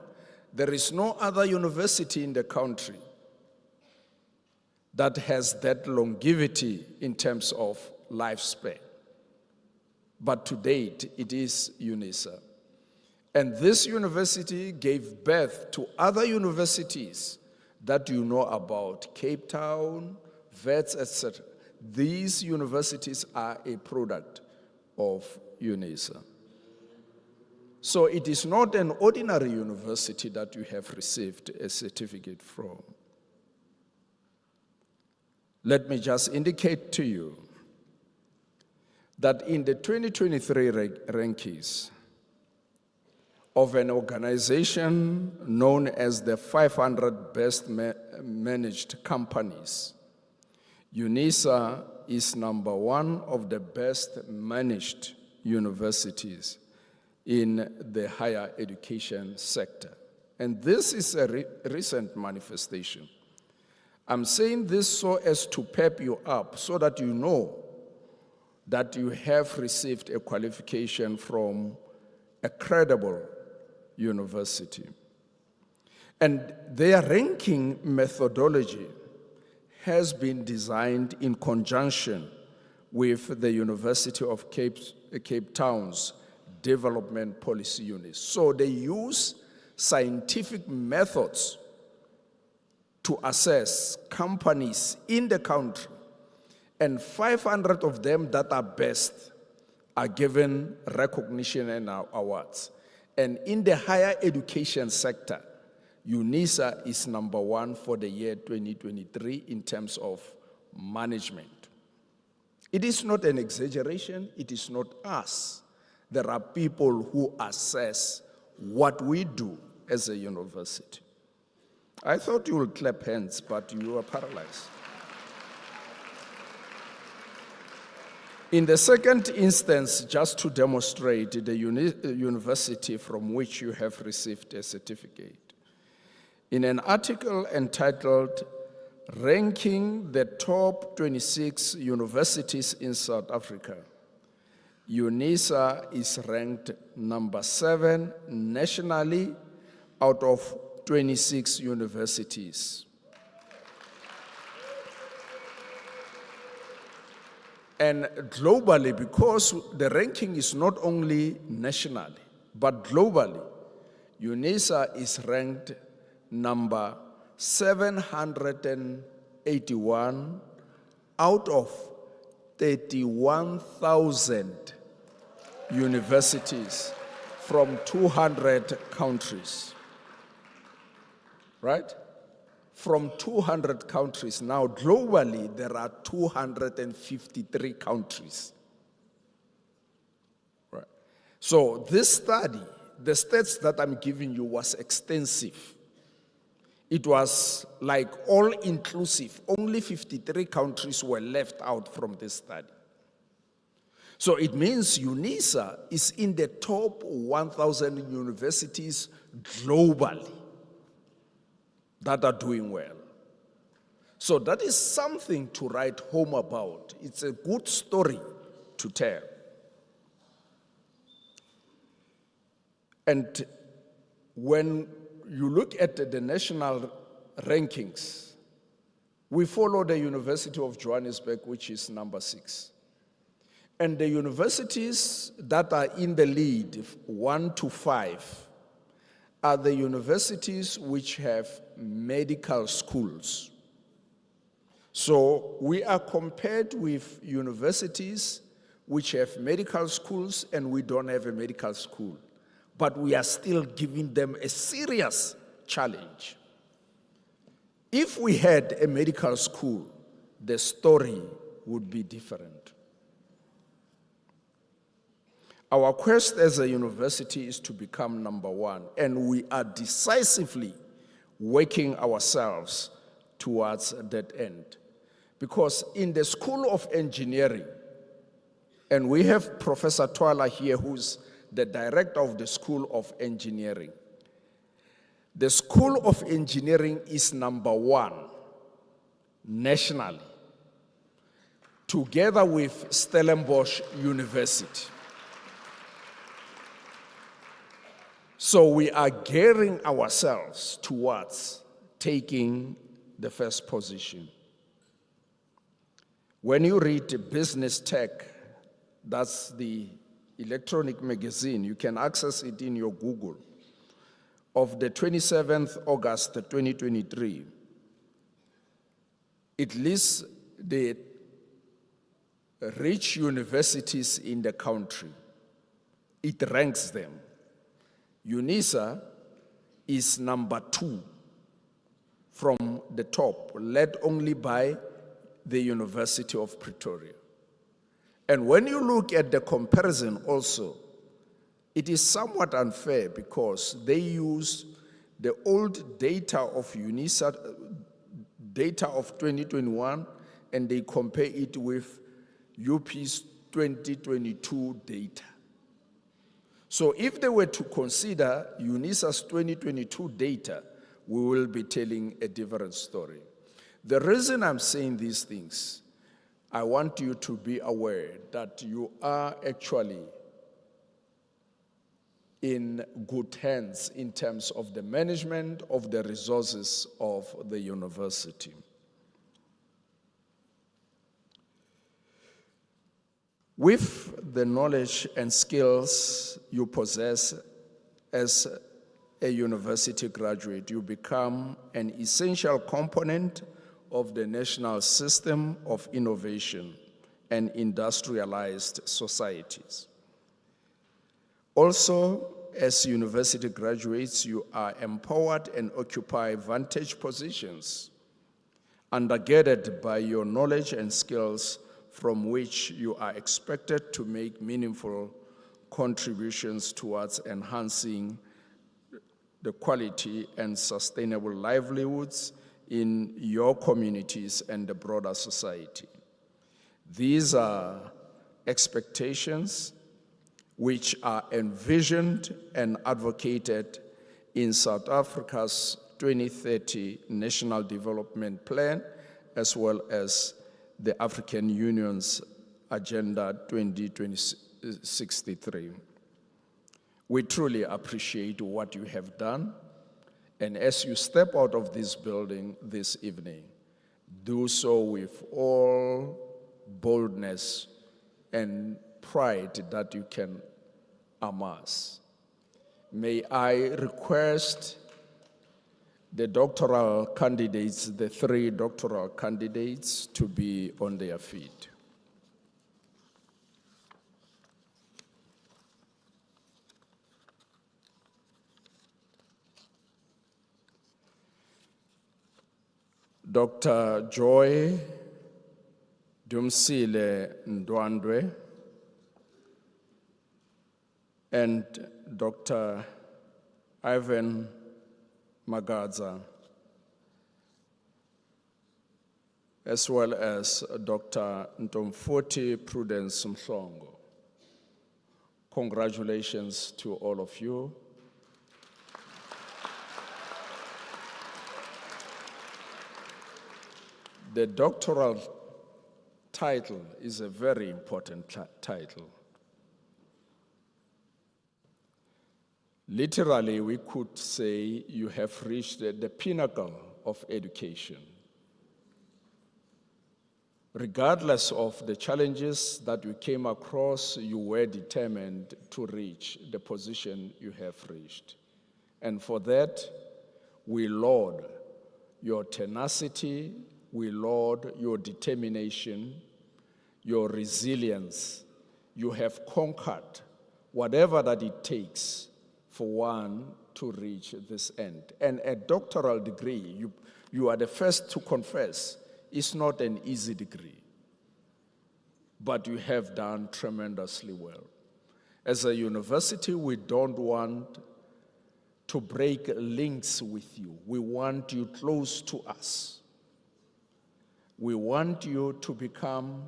D: There is no other university in the country that has that longevity in terms of lifespan. But to date, it is Unisa. And this university gave birth to other universities that you know about, Cape Town, Wits, etc. These universities are a product of Unisa. So it is not an ordinary university that you have received a certificate from. Let me just indicate to you that in the 2023 rankings of an organization known as the 500 Best Managed Companies, Unisa is number one of the best managed universities in the higher education sector. And this is a recent manifestation. I'm saying this so as to pep you up, so that you know that you have received a qualification from a credible university. And their ranking methodology has been designed in conjunction with the University of Cape Town's Development Policy Unit. So they use scientific methods to assess companies in the country, and 500 of them that are best are given recognition and awards. And in the higher education sector, Unisa is number one for the year 2023 in terms of management. It is not an exaggeration, it is not us. There are people who assess what we do as a university. I thought you would clap hands, but you are paralyzed. In the second instance, just to demonstrate the university from which you have received a certificate, in an article entitled Ranking the Top 26 Universities in South Africa, Unisa is ranked number 7 nationally out of 26 universities. And globally, because the ranking is not only nationally, but globally, Unisa is ranked number 781 out of 31,000 universities from 200 countries. Right? From 200 countries. Now, globally, there are 253 countries. Right? So this study, the stats that I'm giving you was extensive. It was like all-inclusive. Only 53 countries were left out from this study. So it means Unisa is in the top 1,000 universities globally that are doing well. So that is something to write home about. It's a good story to tell. And when you look at the national rankings, we follow the University of Johannesburg, which is number 6. And the universities that are in the lead, 1 to 5, are the universities which have medical schools. So we are compared with universities which have medical schools and we don't have a medical school. But we are still giving them a serious challenge. If we had a medical school, the story would be different. Our quest as a university is to become number 1, and we are decisively working ourselves towards that end. Because in the School of Engineering, and we have Professor Twala here, who's the director of the School of Engineering. The School of Engineering is number 1 nationally, together with Stellenbosch University. So we are gearing ourselves towards taking the first position. When you read Business Tech, that's the electronic magazine, you can access it in your Google, of the 27th August 2023, it lists the rich universities in the country. It ranks them. Unisa is number 2 from the top, led only by the University of Pretoria. And when you look at the comparison also, it is somewhat unfair because they use the old data of Unisa, data of 2021, and they compare it with UP's 2022 data. So if they were to consider Unisa's 2022 data, we will be telling a different story. The reason I'm saying these things, I want you to be aware that you are actually in good hands in terms of the management of the resources of the university. With the knowledge and skills you possess as a university graduate, you become an essential component of the national system of innovation and industrialized societies. Also, as university graduates, you are empowered and occupy vantage positions, undergirded by your knowledge and skills from which you are expected to make meaningful contributions towards enhancing the quality and sustainable livelihoods in your communities and the broader society. These are expectations which are envisioned and advocated in South Africa's 2030 National Development Plan, as well as the African Union's Agenda 2063. We truly appreciate what you have done, and as you step out of this building this evening, do so with all boldness and pride that you can amass. May I request the doctoral candidates, the 3 doctoral candidates, to be on their feet. Dr. Joy Dumsile Ndwandwe and Dr. Ivan Magadza, as well as Dr. Ntomfoti Prudence Mhlongo. Congratulations to all of you. The doctoral title is a very important title. Literally, we could say you have reached the pinnacle of education. Regardless of the challenges that you came across, you were determined to reach the position you have reached. And for that, we laud your tenacity, we laud your determination, your resilience. You have conquered whatever that it takes for one to reach this end. And a doctoral degree, you are the first to confess, it's not an easy degree, but you have done tremendously well. As a university, we don't want to break links with you. We want you close to us. We want you to become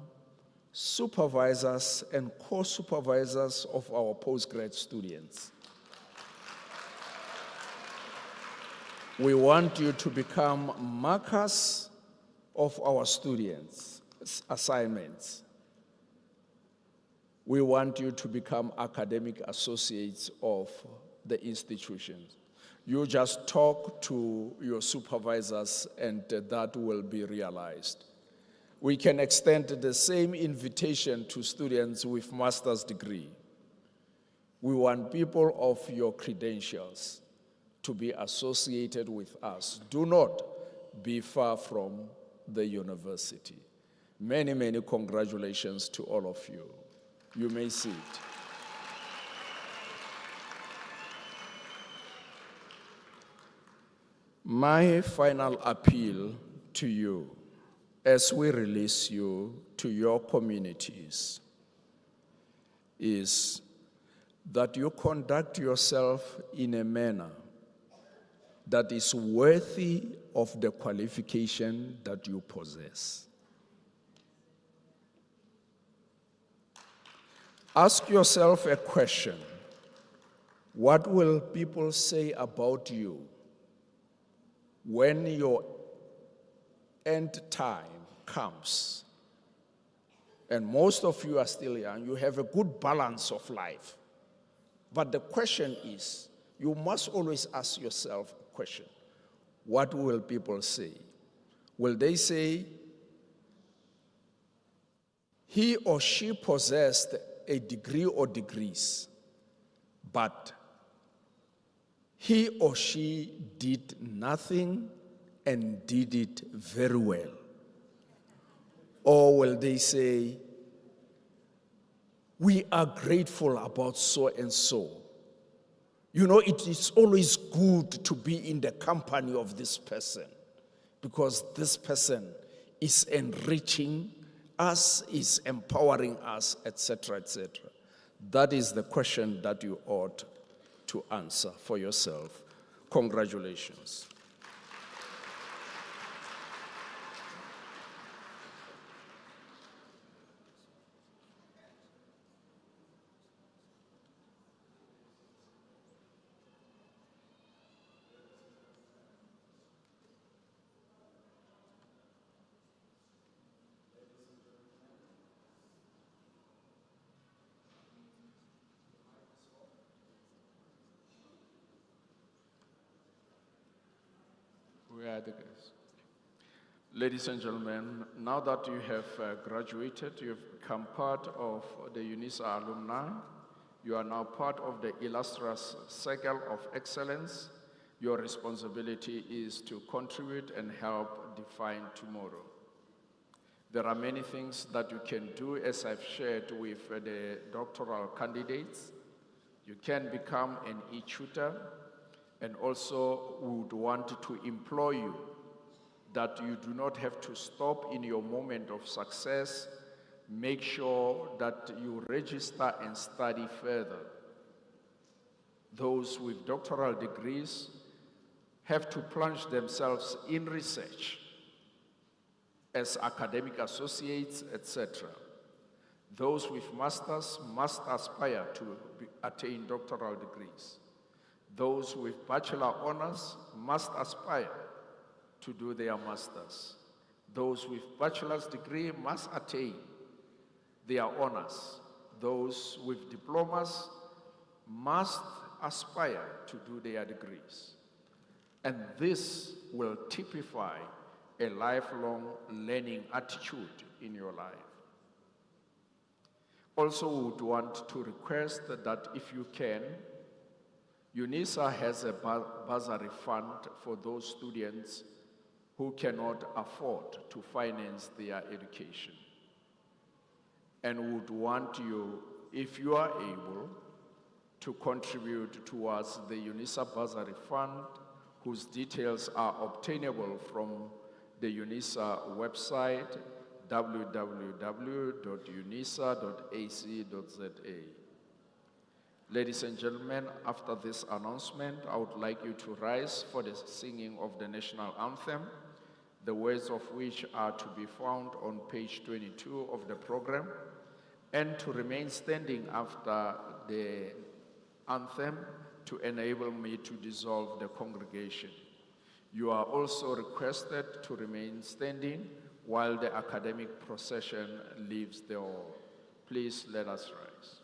D: supervisors and co-supervisors of our postgrad students. We want you to become markers of our students' assignments. We want you to become academic associates of the institutions. You just talk to your supervisors and that will be realized. We can extend the same invitation to students with master's degree. We want people of your credentials to be associated with us. Do not be far from the university. Many, many congratulations to all of you. You may sit. My final appeal to you as we release you to your communities is that you conduct yourself in a manner that is worthy of the qualification that you possess. Ask yourself a question. What will people say about you when your end time comes? And most of you are still young. You have a good balance of life. But the question is, you must always ask yourself a question. What will people say? Will they say, he or she possessed a degree or degrees, but he or she did nothing and did it very well? Or will they say, we are grateful about so and so? You know, it is always good to be in the company of this person because this person is enriching us, is empowering us, etc., etc. That is the question that you ought to answer for yourself. Congratulations. Ladies and gentlemen, now that you have graduated, you have become part of the Unisa alumni. You are now part of the illustrious circle of excellence. Your responsibility is to contribute and help define tomorrow. There are many things that you can do, as I've shared with the doctoral candidates. You can become an e-tutor, and also we would want to implore you that you do not have to stop in your moment of success. Make sure that you register and study further. Those with doctoral degrees have to plunge themselves in research as academic associates, etc.
S: Those with masters must aspire to attain doctoral degrees. Those with bachelor honors must aspire to do their masters. Those with bachelor's degree must attain their honors. Those with diplomas must aspire to do their degrees. And this will typify a lifelong learning attitude in your life. Also, we would want to request that if you can, Unisa has a bursary fund for those students who cannot afford to finance their education. And would want you, if you are able, to contribute towards the Unisa bursary fund, whose details are obtainable from the Unisa website, www.unisa.ac.za. Ladies and gentlemen, after this announcement, I would like you to rise for the singing of the national anthem, the words of which are to be found on page 22 of the program, and to remain standing after the anthem to enable me to dissolve the congregation. You are also requested to remain standing while the academic procession leaves the hall. Please let us rise.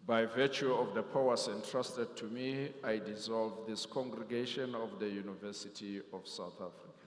S: By virtue of the powers entrusted to me, I dissolve this congregation of the University of South Africa.